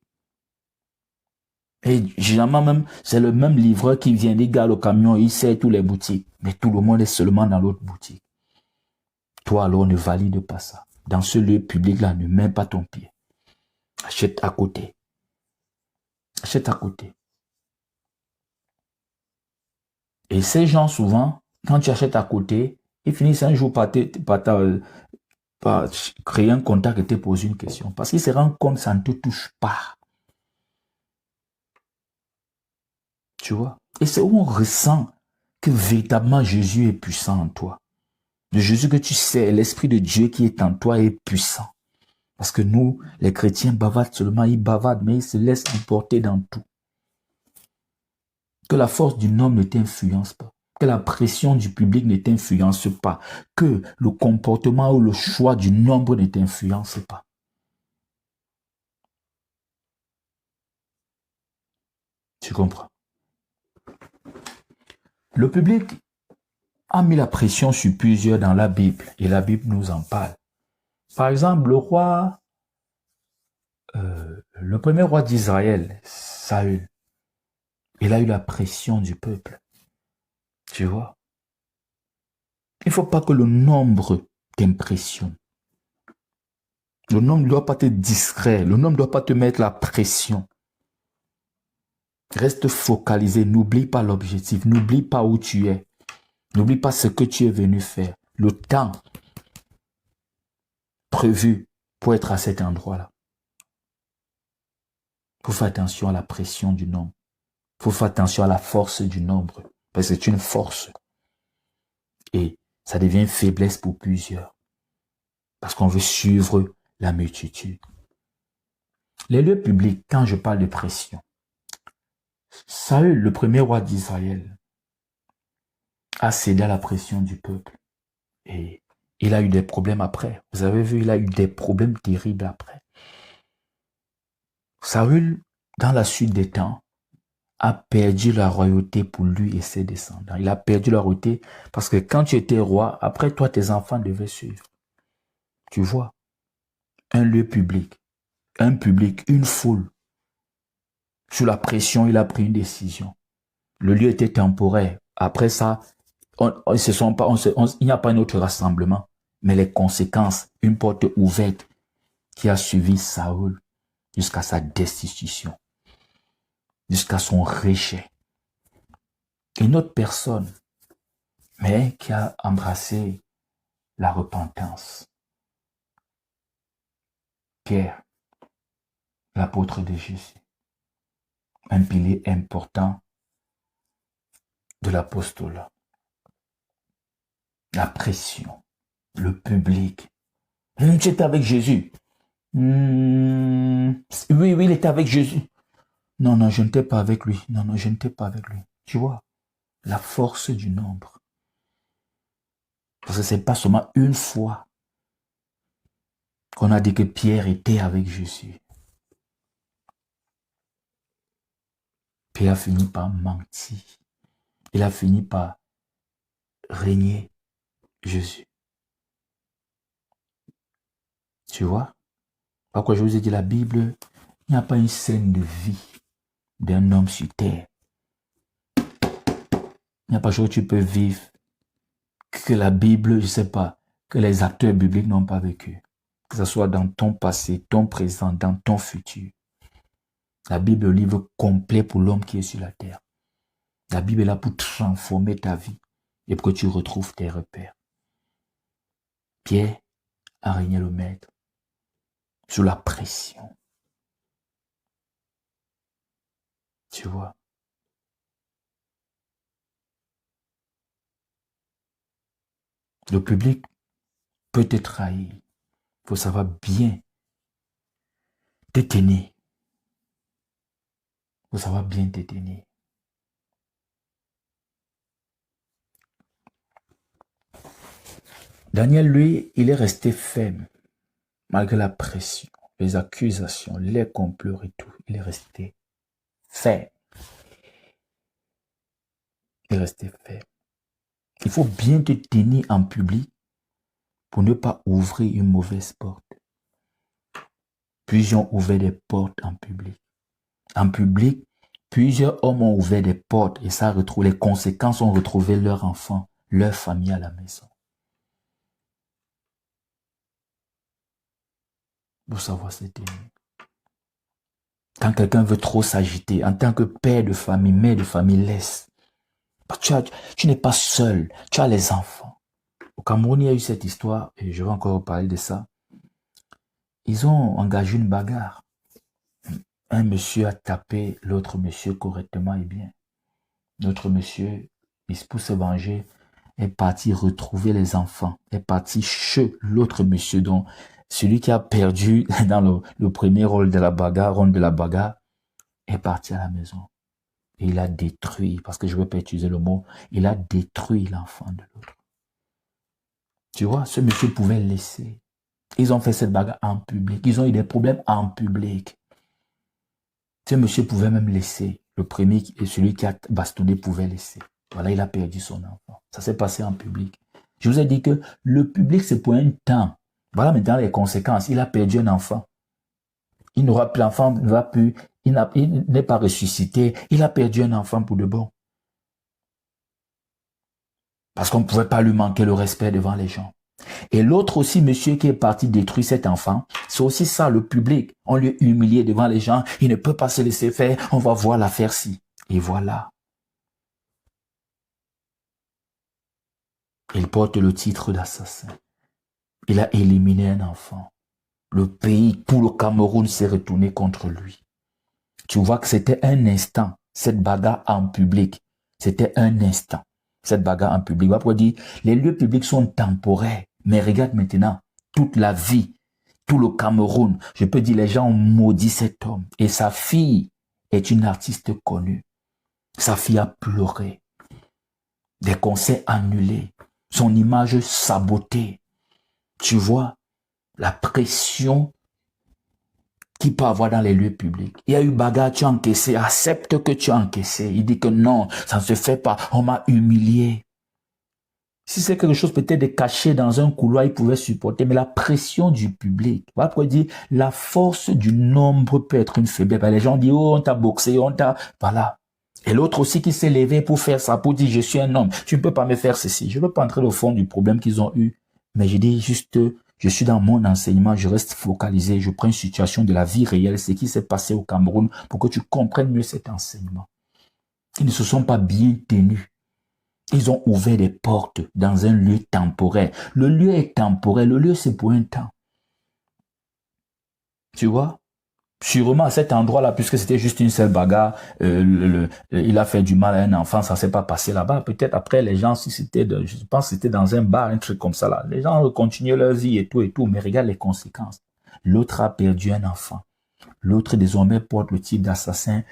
Speaker 1: Et généralement même, c'est le même livreur qui vient, il garde le camion, il sert tous les boutiques. Mais tout le monde est seulement dans l'autre boutique. Toi alors ne valide pas ça. Dans ce lieu public-là, ne mets pas ton pied. Achète à côté. Achète à côté. Et ces gens, souvent, quand tu achètes à côté, ils finissent un jour par créer un contact et te poser une question. Parce qu'ils se rendent compte que ça ne te touche pas. Tu vois? Et c'est où on ressent que véritablement Jésus est puissant en toi. Le Jésus que tu sais, l'Esprit de Dieu qui est en toi est puissant. Parce que nous, les chrétiens, bavardent seulement, ils bavardent, mais ils se laissent emporter dans tout. Que la force du homme ne t'influence pas. Que la pression du public ne t'influence pas. Que le comportement ou le choix du nombre ne t'influence pas. Tu comprends? Le public a mis la pression sur plusieurs dans la Bible. Et la Bible nous en parle. Par exemple, le premier roi d'Israël, Saül, il a eu la pression du peuple. Tu vois? ne faut pas que le nombre t'impressionne. Le nombre ne doit pas être discret. Le nombre ne doit pas te mettre la pression. Reste focalisé. N'oublie pas l'objectif. N'oublie pas où tu es. N'oublie pas ce que tu es venu faire. Le temps prévu pour être à cet endroit-là. Il faut faire attention à la pression du nombre. Il faut faire attention à la force du nombre. Parce que c'est une force. Et ça devient une faiblesse pour plusieurs. Parce qu'on veut suivre la multitude. Les lieux publics, quand je parle de pression, Saül, le premier roi d'Israël, a cédé à la pression du peuple. Et il a eu des problèmes après. Vous avez vu, il a eu des problèmes terribles après. Saül, dans la suite des temps, a perdu la royauté pour lui et ses descendants. Il a perdu la royauté parce que quand tu étais roi, après toi, tes enfants devaient suivre. Tu vois, un lieu public, une foule. Sous la pression, il a pris une décision. Le lieu était temporaire. Après ça, il n'y a pas un autre rassemblement. Mais les conséquences, une porte ouverte qui a suivi Saül jusqu'à sa destitution, jusqu'à son rejet. Une autre personne, mais qui a embrassé la repentance. Pierre, l'apôtre de Jésus. Un pilier important de l'apostolat. La pression, le public. Tu étais avec Jésus. Oui, il était avec Jésus. Non, je n'étais pas avec lui. Non, je n'étais pas avec lui. Tu vois, la force du nombre. Parce que c'est pas seulement une fois qu'on a dit que Pierre était avec Jésus. Pierre a fini par mentir. Il a fini par régner Jésus. Tu vois? Pourquoi je vous ai dit la Bible, il n'y a pas une scène de vie d'un homme sur terre. Il n'y a pas de chose que tu peux vivre que la Bible, je ne sais pas, que les acteurs bibliques n'ont pas vécu. Que ce soit dans ton passé, ton présent, dans ton futur. La Bible est le livre complet pour l'homme qui est sur la terre. La Bible est là pour transformer ta vie et pour que tu retrouves tes repères. Pierre a régné le maître sous la pression. Tu vois? Le public peut te trahir. Il faut savoir bien te tenir. Il faut savoir bien te tenir. Daniel, lui, il est resté ferme, malgré la pression, les accusations, les complots et tout. Il est resté ferme. Il est resté ferme. Il faut bien te tenir en public pour ne pas ouvrir une mauvaise porte. Plusieurs ont ouvert des portes en public. En public, plusieurs hommes ont ouvert des portes et ça retrouve les conséquences ont retrouvé leurs enfants, leur famille à la maison. Pour savoir se tenir. Quand quelqu'un veut trop s'agiter, en tant que père de famille, mère de famille, laisse. Tu n'es pas seul, tu as les enfants. Au Cameroun, il y a eu cette histoire, et je vais encore parler de ça. Ils ont engagé une bagarre. Un monsieur a tapé l'autre monsieur correctement et bien. L'autre monsieur, pour se venger, est parti retrouver les enfants, est parti chez l'autre monsieur, donc celui qui a perdu dans le premier rôle de la bagarre, est parti à la maison. Et il a détruit, parce que je ne veux pas utiliser le mot, il a détruit l'enfant de l'autre. Tu vois, ce monsieur pouvait laisser. Ils ont fait cette bagarre en public. Ils ont eu des problèmes en public. Ce monsieur pouvait même laisser. Le premier et celui qui a bastonné pouvait laisser. Voilà, il a perdu son enfant. Ça s'est passé en public. Je vous ai dit que le public, c'est pour un temps. Voilà maintenant les conséquences. Il a perdu un enfant. Il n'aura plus l'enfant, ne va plus. Il n'est pas ressuscité. Il a perdu un enfant pour de bon. Parce qu'on ne pouvait pas lui manquer le respect devant les gens. Et l'autre aussi, monsieur qui est parti détruire cet enfant, c'est aussi ça, le public. On lui humilié devant les gens, il ne peut pas se laisser faire, on va voir l'affaire-ci. Et voilà. Il porte le titre d'assassin. Il a éliminé un enfant. Le pays, tout le Cameroun s'est retourné contre lui. Tu vois que c'était un instant, cette bagarre en public. C'était un instant, cette bagarre en public. On va dire, les lieux publics sont temporaires. Mais regarde maintenant, toute la vie, tout le Cameroun, je peux dire, les gens ont maudit cet homme. Et sa fille est une artiste connue. Sa fille a pleuré. Des concerts annulés. Son image sabotée. Tu vois, la pression qu'il peut avoir dans les lieux publics. Il y a eu bagarre, tu as encaissé, accepte que tu as encaissé. Il dit que non, ça ne se fait pas, on m'a humilié. Si c'est quelque chose peut-être de caché dans un couloir, il pouvait supporter, mais la pression du public, voilà pourquoi il dit, la force du nombre peut être une faiblesse. Les gens disent, oh, on t'a boxé, on t'a... Voilà. Et l'autre aussi qui s'est levé pour faire ça, pour dire, je suis un homme, tu ne peux pas me faire ceci. Je ne veux pas entrer au fond du problème qu'ils ont eu, mais je dis juste, je suis dans mon enseignement, je reste focalisé, je prends une situation de la vie réelle, ce qui s'est passé au Cameroun, pour que tu comprennes mieux cet enseignement. Ils ne se sont pas bien tenus. Ils ont ouvert des portes dans un lieu temporaire. Le lieu est temporaire, le lieu c'est pour un temps. Tu vois? Sûrement à cet endroit-là, puisque c'était juste une seule bagarre, il a fait du mal à un enfant, ça ne s'est pas passé là-bas. Peut-être après, les gens, si c'était, je pense que c'était dans un bar, un truc comme ça là, les gens continuaient leur vie et tout, mais regarde les conséquences. L'autre a perdu un enfant. L'autre désormais porte le titre d'assassin.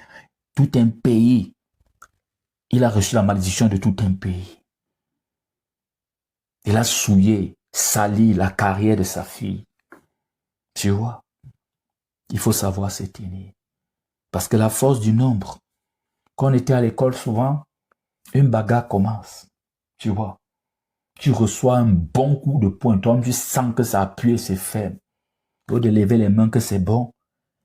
Speaker 1: Tout un pays, il a reçu la malédiction de tout un pays. Il a souillé, sali la carrière de sa fille. Tu vois? Il faut savoir se tenir. Parce que la force du nombre, quand on était à l'école souvent, une bagarre commence. Tu vois? Tu reçois un bon coup de poing, toi tu sens que ça appuie, c'est faible. Au lieu de lever les mains que c'est bon,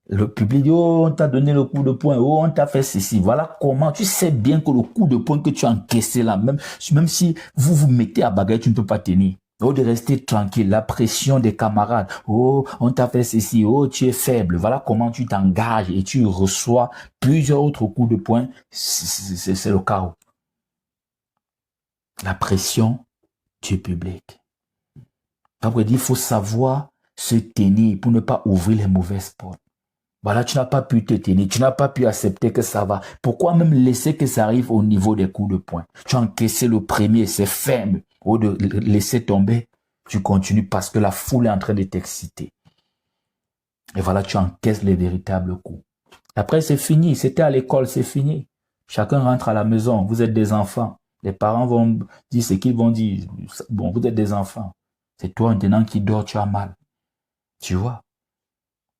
Speaker 1: le public dit, oh, on t'a donné le coup de poing, oh, on t'a fait ceci. Voilà comment, tu sais bien que le coup de poing que tu as encaissé là, même si vous vous mettez à bagarre, tu ne peux pas tenir. Au lieu de rester tranquille, la pression des camarades, oh, on t'a fait ceci, oh, tu es faible. Voilà comment tu t'engages et tu reçois plusieurs autres coups de poing, c'est le chaos. La pression du public. Donc, il faut savoir se tenir pour ne pas ouvrir les mauvaises portes. Voilà, tu n'as pas pu te tenir, tu n'as pas pu accepter que ça va. Pourquoi même laisser que ça arrive au niveau des coups de poing? Tu as encaissé le premier, c'est ferme. Au lieu de laisser tomber, tu continues parce que la foule est en train de t'exciter. Et voilà, tu encaisses les véritables coups. Après, c'est fini. C'était à l'école, c'est fini. Chacun rentre à la maison. Vous êtes des enfants. Les parents vont dire ce qu'ils vont dire. Bon, vous êtes des enfants. C'est toi maintenant qui dors, tu as mal. Tu vois?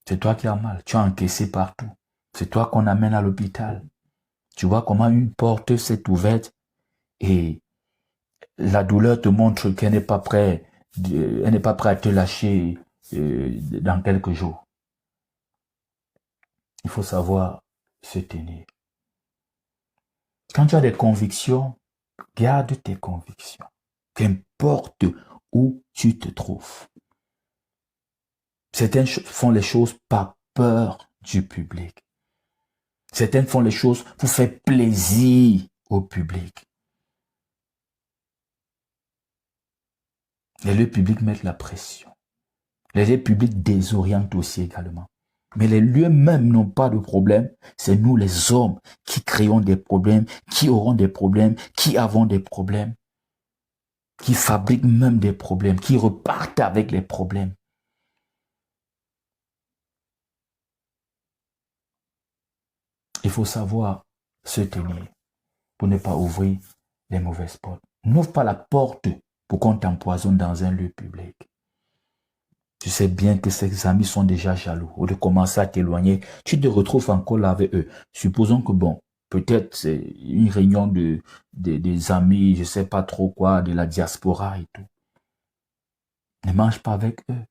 Speaker 1: C'est toi qui as mal. Tu as encaissé partout. C'est toi qu'on amène à l'hôpital. Tu vois comment une porte s'est ouverte et la douleur te montre qu'elle n'est pas prête, elle n'est pas prête à te lâcher dans quelques jours. Il faut savoir se tenir. Quand tu as des convictions, garde tes convictions. Qu'importe où tu te trouves. Certaines font les choses par peur du public. Certaines font les choses pour faire plaisir au public. Les lieux publics mettent la pression. Les lieux publics désorientent aussi également. Mais les lieux même n'ont pas de problème. C'est nous les hommes qui créons des problèmes, qui auront des problèmes, qui avons des problèmes, qui fabriquent même des problèmes, qui repartent avec les problèmes. Il faut savoir se tenir pour ne pas ouvrir les mauvaises portes. N'ouvre pas la porte pour qu'on t'empoisonne dans un lieu public. Tu sais bien que ces amis sont déjà jaloux. Au lieu de commencer à t'éloigner, tu te retrouves encore là avec eux. Supposons que bon, peut-être c'est une réunion des amis, je sais pas trop quoi, de la diaspora et tout. Ne mange pas avec eux.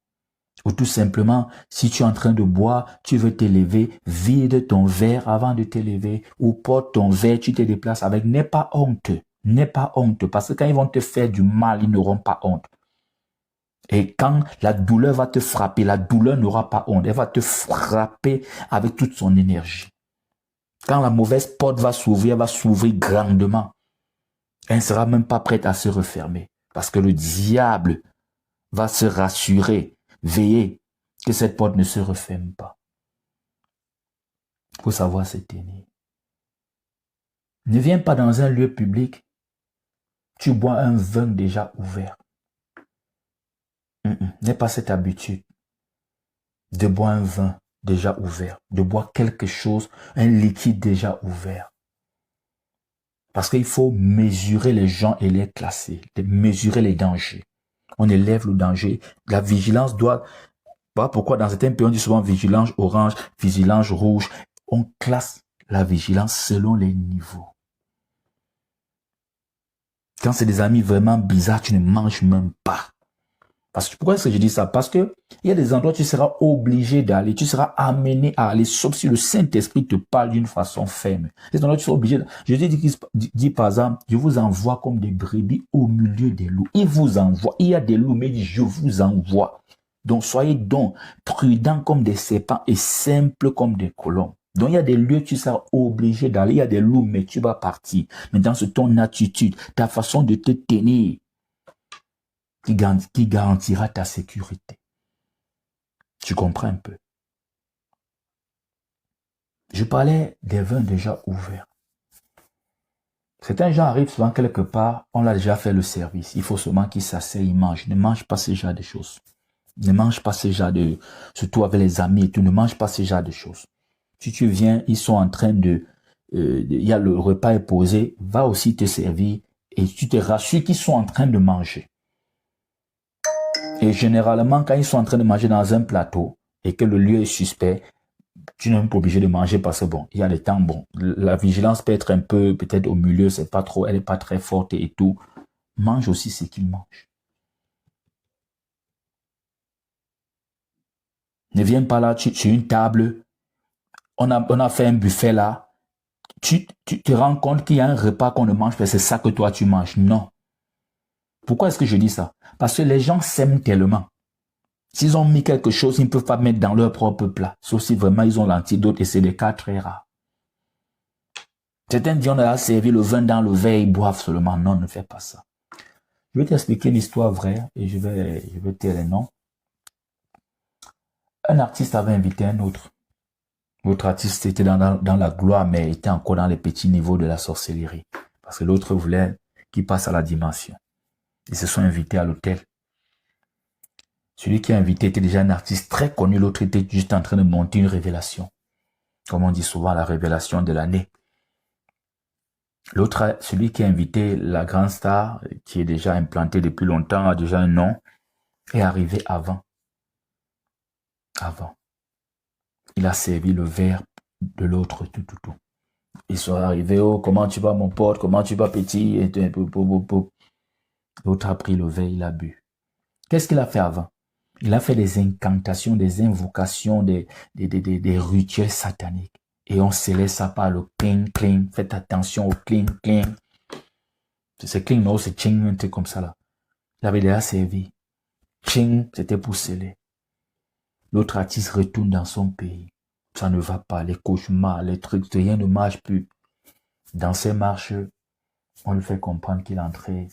Speaker 1: Ou tout simplement, si tu es en train de boire, tu veux t'élever, vide ton verre avant de t'élever. Ou porte ton verre, tu te déplaces avec. N'aie pas honte N'aie pas honte, parce que quand ils vont te faire du mal, ils n'auront pas honte. Et quand la douleur va te frapper, la douleur n'aura pas honte. Elle va te frapper avec toute son énergie. Quand la mauvaise porte va s'ouvrir, elle va s'ouvrir grandement. Elle ne sera même pas prête à se refermer. Parce que le diable va se rassurer, veiller que cette porte ne se referme pas. Il faut savoir se tenir. Ne viens pas dans un lieu public, tu bois un vin déjà ouvert. N'aie pas cette habitude de boire un vin déjà ouvert, de boire quelque chose, un liquide déjà ouvert. Parce qu'il faut mesurer les gens et les classer, mesurer les dangers. On élève le danger. La vigilance doit... Voilà pourquoi dans certains pays on dit souvent vigilance orange, vigilance rouge. On classe la vigilance selon les niveaux. Quand c'est des amis vraiment bizarres, tu ne manges même pas. Parce que pourquoi est-ce que je dis ça? Parce que il y a des endroits où tu seras obligé d'aller, tu seras amené à aller, sauf si le Saint-Esprit te parle d'une façon ferme. Des endroits où tu seras obligé. Je dis par exemple, je vous envoie comme des brebis au milieu des loups. Il vous envoie. Il y a des loups, mais il dit, je vous envoie. Donc soyez donc prudents comme des serpents et simples comme des colombes. Donc il y a des lieux où tu seras obligé d'aller. Il y a des loups, mais tu vas partir. Mais dans ton attitude, ta façon de te tenir, qui garantira ta sécurité. Tu comprends un peu? Je parlais des vins déjà ouverts. Certains gens arrivent souvent quelque part, on l'a déjà fait le service. Il faut seulement qu'ils s'asseyent, ils mangent. Ne mange pas ce genre de choses. Ne mange pas ce genre de... Surtout avec les amis et tout, ne mange pas ce genre de choses. Si tu viens, ils sont en train de... Il y a le repas est posé, va aussi te servir et tu te rassures qu'ils sont en train de manger. Et généralement, quand ils sont en train de manger dans un plateau et que le lieu est suspect, tu n'es même pas obligé de manger parce que bon, il y a les temps, bon, la vigilance peut être un peu, peut-être au milieu, c'est pas trop, elle n'est pas très forte et tout. Mange aussi ce qu'ils mangent. Ne viens pas là, sur une table, on a fait un buffet là, tu te rends compte qu'il y a un repas qu'on ne mange pas, c'est ça que toi tu manges. Non. Pourquoi est-ce que je dis ça? Parce que les gens s'aiment tellement. S'ils ont mis quelque chose, ils ne peuvent pas mettre dans leur propre plat. Sauf si vraiment ils ont l'antidote et c'est des cas très rares. Certains disent on a servi le vin dans le verre, ils boivent seulement. Non, ne fais pas ça. Je vais t'expliquer une histoire vraie et je vais taire les noms. Un artiste avait invité un autre. L'autre artiste était dans la gloire, mais était encore dans les petits niveaux de la sorcellerie. Parce que l'autre voulait qu'il passe à la dimension. Ils se sont invités à l'hôtel. Celui qui a invité était déjà un artiste très connu. L'autre était juste en train de monter une révélation. Comme on dit souvent, la révélation de l'année. L'autre, celui qui a invité la grande star, qui est déjà implantée depuis longtemps, a déjà un nom, est arrivé avant. Il a servi le verre de l'autre, tout. Ils sont arrivés, oh, comment tu vas mon pote, comment tu vas petit, et l'autre a pris le verre, il a bu. Qu'est-ce qu'il a fait avant? Il a fait des incantations, des invocations, des rituels sataniques. Et on scellait ça par le cling, cling. Faites attention au cling, cling. C'est cling, non, c'est ching, un truc comme ça là. Il avait déjà servi. Ching, c'était pour sceller. L'autre artiste retourne dans son pays. Ça ne va pas, les cauchemars, les trucs, rien ne marche plus. Dans ses marches, on lui fait comprendre qu'il est entré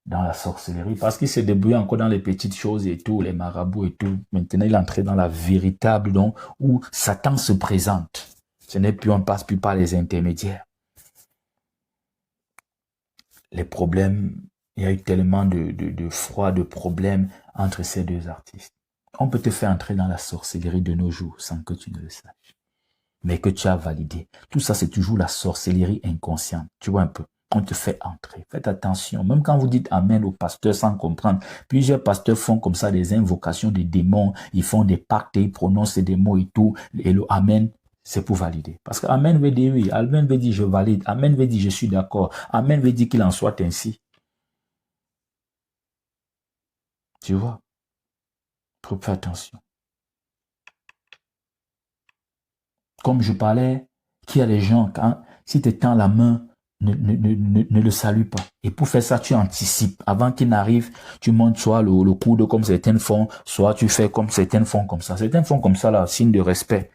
Speaker 1: dans la sorcellerie parce qu'il s'est débrouillé encore dans les petites choses et tout, les marabouts et tout. Maintenant, il est entré dans la véritable, donc, où Satan se présente. Ce n'est plus, on ne passe plus par les intermédiaires. Les problèmes, il y a eu tellement de froid, de problèmes entre ces deux artistes. On peut te faire entrer dans la sorcellerie de nos jours sans que tu ne le saches. Mais que tu as validé. Tout ça, c'est toujours la sorcellerie inconsciente. Tu vois un peu. On te fait entrer. Faites attention. Même quand vous dites Amen au pasteur sans comprendre, plusieurs pasteurs font comme ça des invocations des démons. Ils font des pactes, ils prononcent des mots et tout. Et le Amen, c'est pour valider. Parce que Amen veut dire oui. Amen veut dire je valide. Amen veut dire je suis d'accord. Amen veut dire qu'il en soit ainsi. Tu vois? Faut faire attention. Comme je parlais, qu'il y a les gens, si tu tends la main ne le salue pas. Et pour faire ça, tu anticipes. Avant qu'il n'arrive, tu montes soit le coude comme certaines font, soit tu fais comme certaines font comme ça. Certaines font comme ça, là, signe de respect.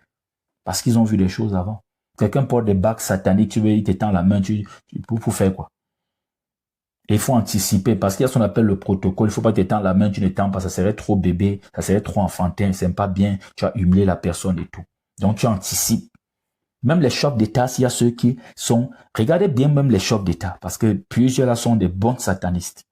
Speaker 1: Parce qu'ils ont vu des choses avant. Quelqu'un porte des bagues sataniques, tu veux, il t'étend la main, pour faire quoi? Et il faut anticiper, parce qu'il y a ce qu'on appelle le protocole. Il ne faut pas t'étendre la main, tu n'étends pas, ça serait trop bébé, ça serait trop enfantin, c'est pas bien, tu as humilié la personne et tout. Donc tu anticipes. Même les chefs d'État, s'il y a ceux qui sont... Regardez bien même les chefs d'État, parce que plusieurs là sont des bons satanistes.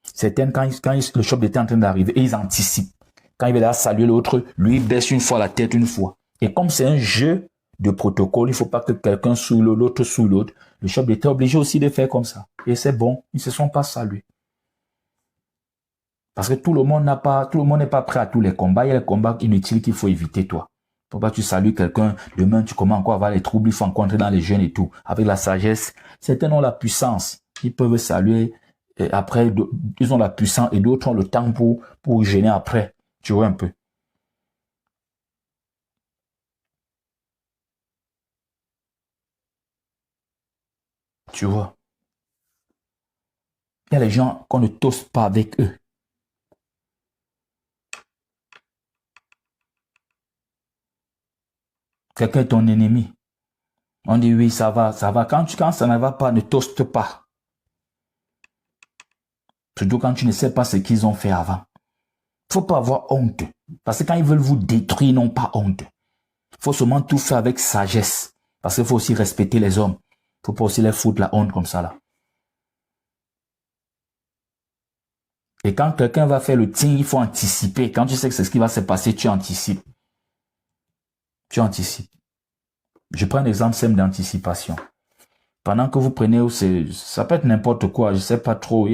Speaker 1: Certains, quand le chef d'État est en train d'arriver, ils anticipent. Quand il va là saluer l'autre, lui il baisse une fois la tête une fois. Et comme c'est un jeu de protocole, il ne faut pas que quelqu'un sous l'autre sous l'autre. Le chef d'État est obligé aussi de faire comme ça. Et c'est bon, ils ne se sont pas salués. Parce que tout le monde n'est pas prêt à tous les combats. Il y a les combats inutiles qu'il faut éviter, toi. Faut pas que tu salues quelqu'un, demain tu commences encore à avoir les troubles, il faut rencontrer dans les jeunes et tout. Avec la sagesse, certains ont la puissance. Ils peuvent saluer, et après, ils ont la puissance et d'autres ont le temps pour gêner après. Tu vois un peu. Tu vois. Il y a les gens qu'on ne toste pas avec eux. Quelqu'un est ton ennemi. On dit oui, ça va, ça va. Quand ça ne va pas, ne toste pas. Surtout quand tu ne sais pas ce qu'ils ont fait avant. Il ne faut pas avoir honte. Parce que quand ils veulent vous détruire, ils n'ont pas honte. Il faut seulement tout faire avec sagesse. Parce qu'il faut aussi respecter les hommes. Il ne faut pas aussi les foutre la honte comme ça là. Et quand quelqu'un va faire le ting, il faut anticiper. Quand tu sais que c'est ce qui va se passer, tu anticipes. Tu anticipes. Je prends un exemple simple d'anticipation. Pendant que vous prenez, ça peut être n'importe quoi, je sais pas trop. Il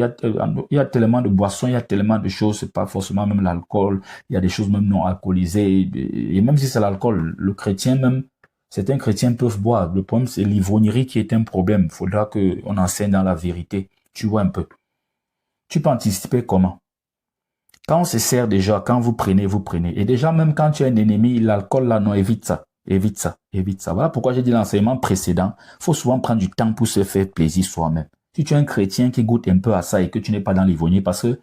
Speaker 1: y a tellement de boissons, il y a tellement de choses, c'est pas forcément même l'alcool. Il y a des choses même non alcoolisées. Et même si c'est l'alcool, le chrétien même, certains chrétiens peuvent boire. Le problème, c'est l'ivrognerie qui est un problème. Il faudra qu'on enseigne dans la vérité. Tu vois un peu. Tu peux anticiper comment? Quand on se sert déjà, quand vous prenez, vous prenez. Et déjà, même quand tu as un ennemi, l'alcool là, non, évite ça. Évite ça, évite ça. Voilà pourquoi j'ai dit l'enseignement précédent. Il faut souvent prendre du temps pour se faire plaisir soi-même. Si tu es un chrétien qui goûte un peu à ça et que tu n'es pas dans l'ivrognerie, parce que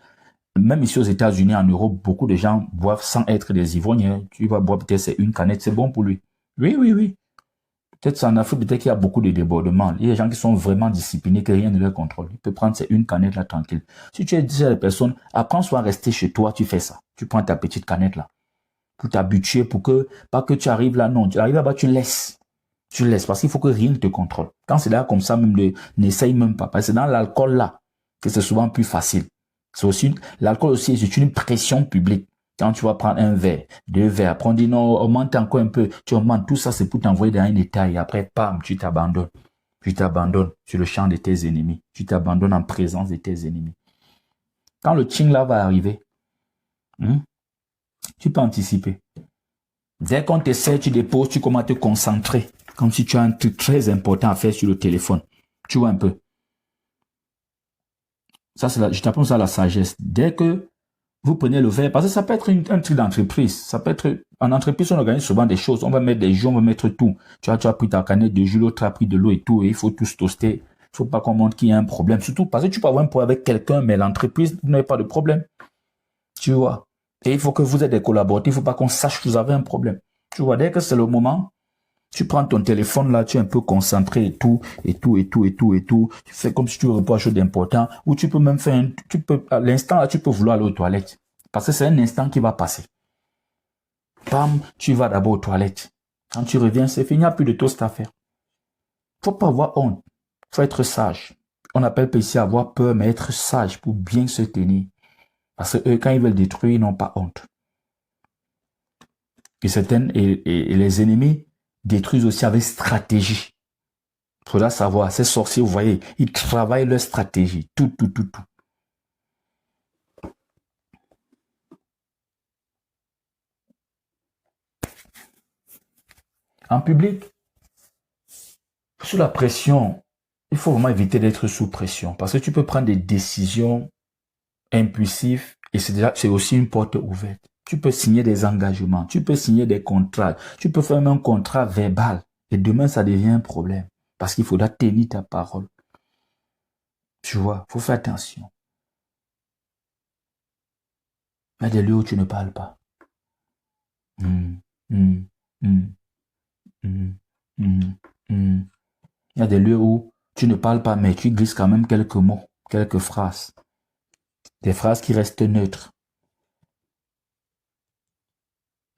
Speaker 1: même ici aux États-Unis, en Europe, beaucoup de gens boivent sans être des ivrognes. Tu vas boire peut-être c'est une canette, c'est bon pour lui. Oui, oui, oui. Peut-être en Afrique, peut-être qu'il y a beaucoup de débordements. Il y a des gens qui sont vraiment disciplinés, que rien ne leur contrôle. Il peut prendre une canette là tranquille. Si tu es dit à la personne, apprends soit à rester chez toi, tu fais ça. Tu prends ta petite canette là. Pour t'habituer, pour que, pas que tu arrives là, non. Tu arrives là-bas, tu laisses. Tu laisses, parce qu'il faut que rien ne te contrôle. Quand c'est là comme ça, même n'essaye même pas. Parce que c'est dans l'alcool là que c'est souvent plus facile. C'est aussi, l'alcool aussi, c'est une pression publique. Quand tu vas prendre un verre, deux verres, après on dit non, augmente encore un peu, tu augmentes, tout ça c'est pour t'envoyer dans un état et après, pam, tu t'abandonnes. Tu t'abandonnes sur le champ de tes ennemis. Tu t'abandonnes en présence de tes ennemis. Quand le ching là va arriver, tu peux anticiper. Dès qu'on t'essaie, tu déposes, tu commences à te concentrer. Comme si tu as un truc très important à faire sur le téléphone. Tu vois un peu. Ça, je t'apprends ça la sagesse. Dès que vous prenez le verre, parce que ça peut être un truc d'entreprise. Ça peut être, en entreprise, on organise souvent des choses. On va mettre des jus, on va mettre tout. Tu as pris ta canette de jus, l'autre a pris de l'eau et tout, et il faut tous toaster. Il faut pas qu'on montre qu'il y a un problème. Surtout parce que tu peux avoir un problème avec quelqu'un, mais l'entreprise, vous n'avez pas de problème. Tu vois. Et il faut que vous êtes des collaborateurs. Il ne faut pas qu'on sache que vous avez un problème. Tu vois, dès que c'est le moment, tu prends ton téléphone là, tu es un peu concentré et tout. Tu fais comme si tu répondais à quelque chose d'important. Ou tu peux même faire à l'instant là, tu peux vouloir aller aux toilettes. Parce que c'est un instant qui va passer. Pam, tu vas d'abord aux toilettes. Quand tu reviens, c'est fini, il n'y a plus de toast à faire. Faut pas avoir honte. Faut être sage. On appelle pas ici avoir peur, mais être sage pour bien se tenir. Parce que eux, quand ils veulent détruire, ils n'ont pas honte. Et les ennemis détruisent aussi avec stratégie. Il faudra savoir, ces sorciers, vous voyez, ils travaillent leur stratégie. Tout. En public, sous la pression, il faut vraiment éviter d'être sous pression. Parce que tu peux prendre des décisions impulsives et c'est aussi une porte ouverte. Tu peux signer des engagements, tu peux signer des contrats, tu peux faire même un contrat verbal. Et demain, ça devient un problème. Parce qu'il faudra tenir ta parole. Tu vois, il faut faire attention. Il y a des lieux où tu ne parles pas. Hmm, hmm, hmm, hmm, hmm, hmm. Il y a des lieux où tu ne parles pas, mais tu glisses quand même quelques mots, quelques phrases. Des phrases qui restent neutres.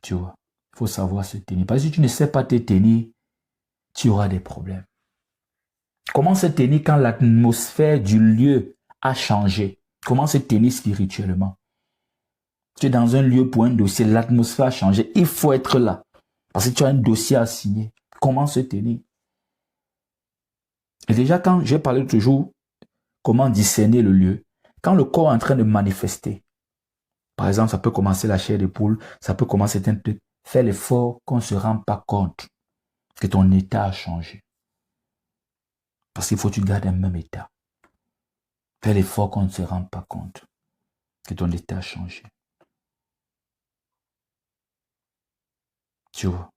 Speaker 1: Tu vois, il faut savoir se tenir. Parce que si tu ne sais pas te tenir, tu auras des problèmes. Comment se tenir quand l'atmosphère du lieu a changé? Comment se tenir spirituellement? Tu es dans un lieu pour un dossier, l'atmosphère a changé. Il faut être là. Parce que tu as un dossier à signer. Comment se tenir? Et déjà, quand j'ai parlé toujours comment discerner le lieu, quand le corps est en train de manifester, par exemple, ça peut commencer la chair de poule, ça peut commencer un truc, fais l'effort qu'on ne se rende pas compte que ton état a changé. Parce qu'il faut que tu gardes un même état. Fais l'effort qu'on ne se rende pas compte que ton état a changé. Tu vois.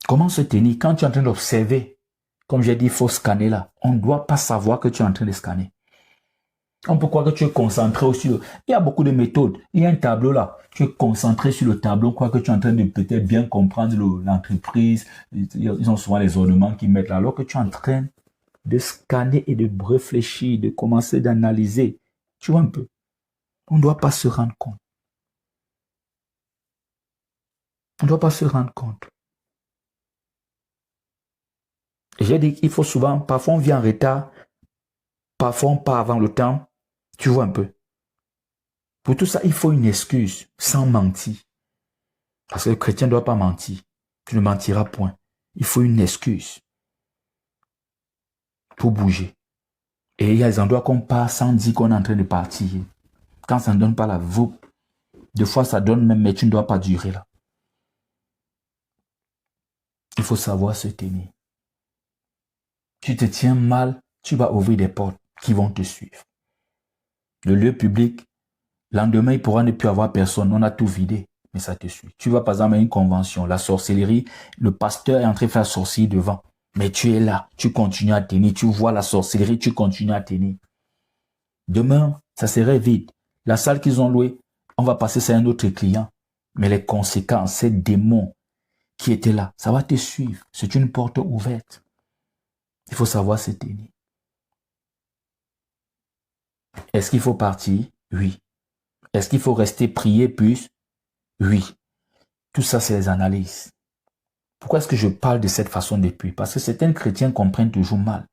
Speaker 1: Comment se tenir quand tu es en train d'observer? Comme j'ai dit, il faut scanner là. On ne doit pas savoir que tu es en train de scanner. On peut croire que tu es concentré sur... Il y a beaucoup de méthodes. Il y a un tableau là. Tu es concentré sur le tableau. On croit que tu es en train de peut-être bien comprendre l'entreprise. Ils ont souvent les ornements qu'ils mettent là. Alors que tu es en train de scanner et de réfléchir, de commencer d'analyser. Tu vois un peu. On ne doit pas se rendre compte. On ne doit pas se rendre compte. Et j'ai dit qu'il faut souvent, parfois on vient en retard, parfois on part avant le temps. Tu vois un peu. Pour tout ça, il faut une excuse, sans mentir. Parce que le chrétien ne doit pas mentir. Tu ne mentiras point. Il faut une excuse pour bouger. Et il y a des endroits qu'on part sans dire qu'on est en train de partir. Quand ça ne donne pas la vous, des fois ça donne même, mais tu ne dois pas durer là. Il faut savoir se tenir. Tu te tiens mal, tu vas ouvrir des portes qui vont te suivre. Le lieu public, le lendemain, il pourra ne plus avoir personne. On a tout vidé, mais ça te suit. Tu vas par exemple à une convention, la sorcellerie, le pasteur est en train de faire sorcier devant. Mais tu es là, tu continues à tenir. Tu vois la sorcellerie, tu continues à tenir. Demain, ça serait vide. La salle qu'ils ont louée, on va passer ça à un autre client. Mais les conséquences, ces démons qui étaient là, ça va te suivre. C'est une porte ouverte. Il faut savoir se tenir. Est-ce qu'il faut partir? Oui. Est-ce qu'il faut rester prier plus? Oui. Tout ça, c'est les analyses. Pourquoi est-ce que je parle de cette façon depuis? Parce que certains chrétiens comprennent toujours mal.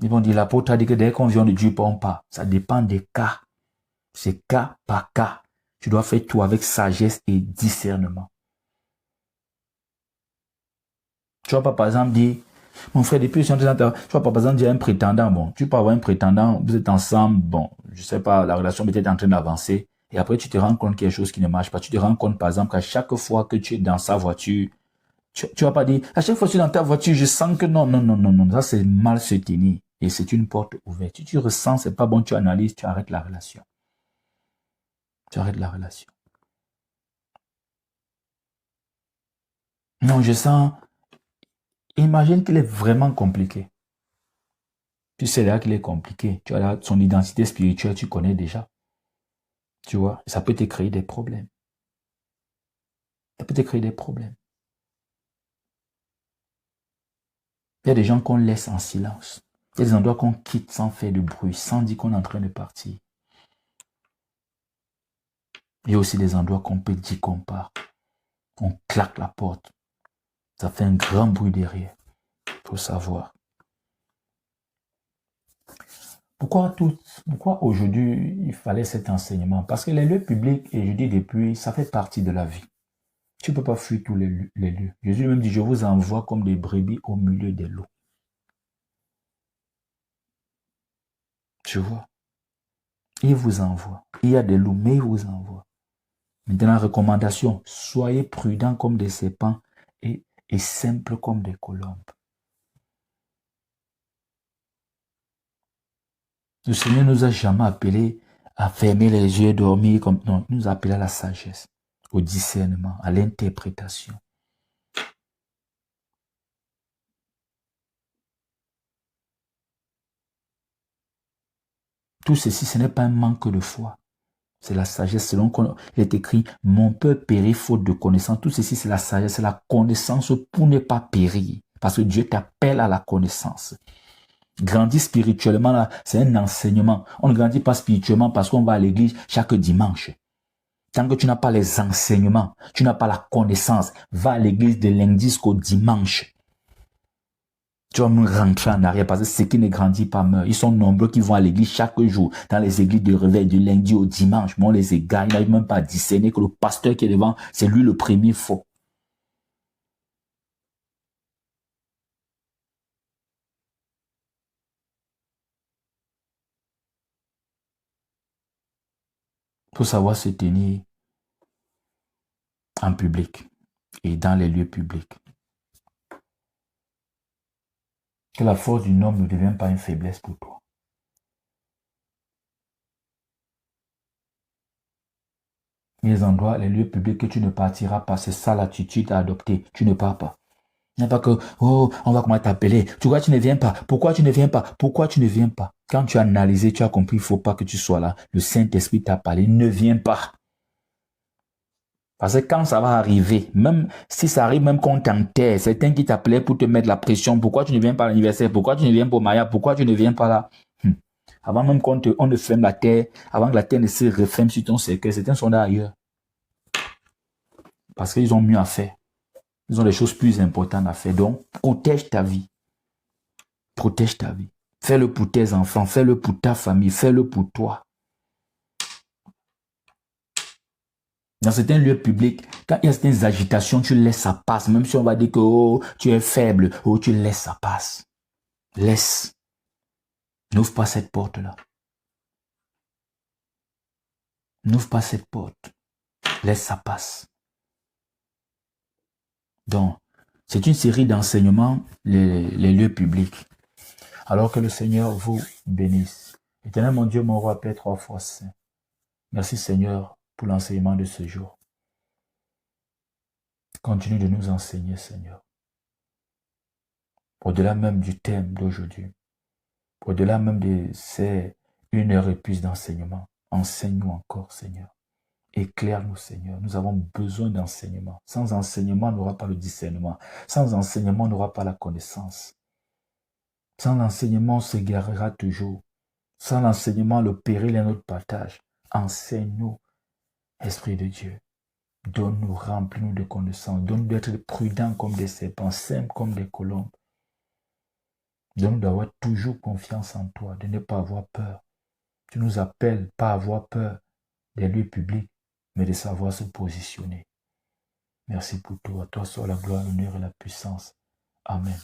Speaker 1: Ils vont dire, l'apôtre a dit que dès qu'on vient de Dieu, on part. Ça dépend des cas. C'est cas par cas. Tu dois faire tout avec sagesse et discernement. Tu vas pas, par exemple, dire, mon frère, depuis tu vas pas, par exemple, dire à un prétendant, bon, tu peux avoir un prétendant, vous êtes ensemble, bon, je sais pas, la relation peut-être en train d'avancer, et après, tu te rends compte quelque chose qui ne marche pas. Tu te rends compte, par exemple, qu'à chaque fois que tu es dans sa voiture, tu vas pas dire, à chaque fois que tu es dans ta voiture, je sens que non, non, non, non, non, ça c'est mal se tenir. Et c'est une porte ouverte. Si tu ressens, c'est pas bon, tu analyses, tu arrêtes la relation. Tu arrêtes la relation. Non, je sens, imagine qu'il est vraiment compliqué. Tu sais là qu'il est compliqué. Tu as là, son identité spirituelle, tu connais déjà. Tu vois, ça peut te créer des problèmes. Ça peut te créer des problèmes. Il y a des gens qu'on laisse en silence. Il y a des endroits qu'on quitte sans faire de bruit, sans dire qu'on est en train de partir. Il y a aussi des endroits qu'on peut dire qu'on part. On claque la porte. Ça fait un grand bruit derrière. Il faut savoir. Pourquoi aujourd'hui il fallait cet enseignement? Parce que les lieux publics, et je dis depuis, ça fait partie de la vie. Tu ne peux pas fuir tous les lieux. Jésus lui-même dit, je vous envoie comme des brebis au milieu des loups. Tu vois? Il vous envoie. Il y a des loups, mais il vous envoie. Maintenant, recommandation, soyez prudents comme des serpents et simples comme des colombes. Le Seigneur ne nous a jamais appelés à fermer les yeux, dormir comme... Non, il nous a appelés à la sagesse, au discernement, à l'interprétation. Tout ceci, ce n'est pas un manque de foi. C'est la sagesse. Selon qu'il est écrit, mon peuple périt faute de connaissance. Tout ceci, c'est la sagesse, c'est la connaissance pour ne pas périr. Parce que Dieu t'appelle à la connaissance. Grandir spirituellement, là, c'est un enseignement. On ne grandit pas spirituellement parce qu'on va à l'église chaque dimanche. Tant que tu n'as pas les enseignements, tu n'as pas la connaissance, va à l'église de lundi jusqu'au dimanche. Tu vas me rentrer en arrière parce que ceux qui ne grandissent pas meurent. Ils sont nombreux qui vont à l'église chaque jour, dans les églises de réveil, du lundi au dimanche. Mais on les égare, ils n'arrivent même pas à discerner que le pasteur qui est devant, c'est lui le premier faux. Il faut savoir se tenir en public et dans les lieux publics. Que la force du homme ne devienne pas une faiblesse pour toi. Les endroits, les lieux publics que tu ne partiras pas, c'est ça l'attitude à adopter. Tu ne pars pas. Il n'y a pas que, oh, on va comment t'appeler. Tu vois, tu ne viens pas. Pourquoi tu ne viens pas? Pourquoi tu ne viens pas? Quand tu as analysé, tu as compris, il ne faut pas que tu sois là. Le Saint-Esprit t'a parlé, ne viens pas. Parce que quand ça va arriver, même si ça arrive, même qu'on t'enterre, certains qui t'appelaient pour te mettre la pression, pourquoi tu ne viens pas à l'anniversaire? Pourquoi tu ne viens pas au mariage? Pourquoi tu ne viens pas là? Avant même qu'on ne ferme la terre, avant que la terre ne se referme sur ton cercueil, certains sont là ailleurs. Parce qu'ils ont mieux à faire. Ils ont des choses plus importantes à faire. Donc, protège ta vie. Protège ta vie. Fais-le pour tes enfants, fais-le pour ta famille, fais-le pour toi. Dans certains lieux publics, quand il y a certaines agitations, tu laisses ça passe. Même si on va dire que oh, tu es faible, oh, tu laisses ça passe. Laisse. N'ouvre pas cette porte-là. N'ouvre pas cette porte. Laisse ça passe. Donc, c'est une série d'enseignements, les lieux publics. Alors que le Seigneur vous bénisse. Éternel mon Dieu, mon roi, Père, 3 fois saint. Merci Seigneur pour l'enseignement de ce jour. Continue de nous enseigner, Seigneur. Au-delà même du thème d'aujourd'hui. Au-delà même de ces 1 heure et plus d'enseignement. Enseigne-nous encore, Seigneur. Éclaire-nous, Seigneur. Nous avons besoin d'enseignement. Sans enseignement, on n'aura pas le discernement. Sans enseignement, on n'aura pas la connaissance. Sans l'enseignement, on s'égarera toujours. Sans l'enseignement, le péril est notre partage. Enseigne-nous, Esprit de Dieu. Donne-nous, remplis-nous de connaissances. Donne-nous d'être prudents comme des serpents, simples comme des colombes. Donne-nous d'avoir toujours confiance en toi, de ne pas avoir peur. Tu nous appelles pas à avoir peur des lieux publics, mais de savoir se positionner. Merci pour tout. À toi soit la gloire, l'honneur et la puissance. Amen.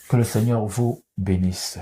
Speaker 1: Que le Seigneur vous bénisse.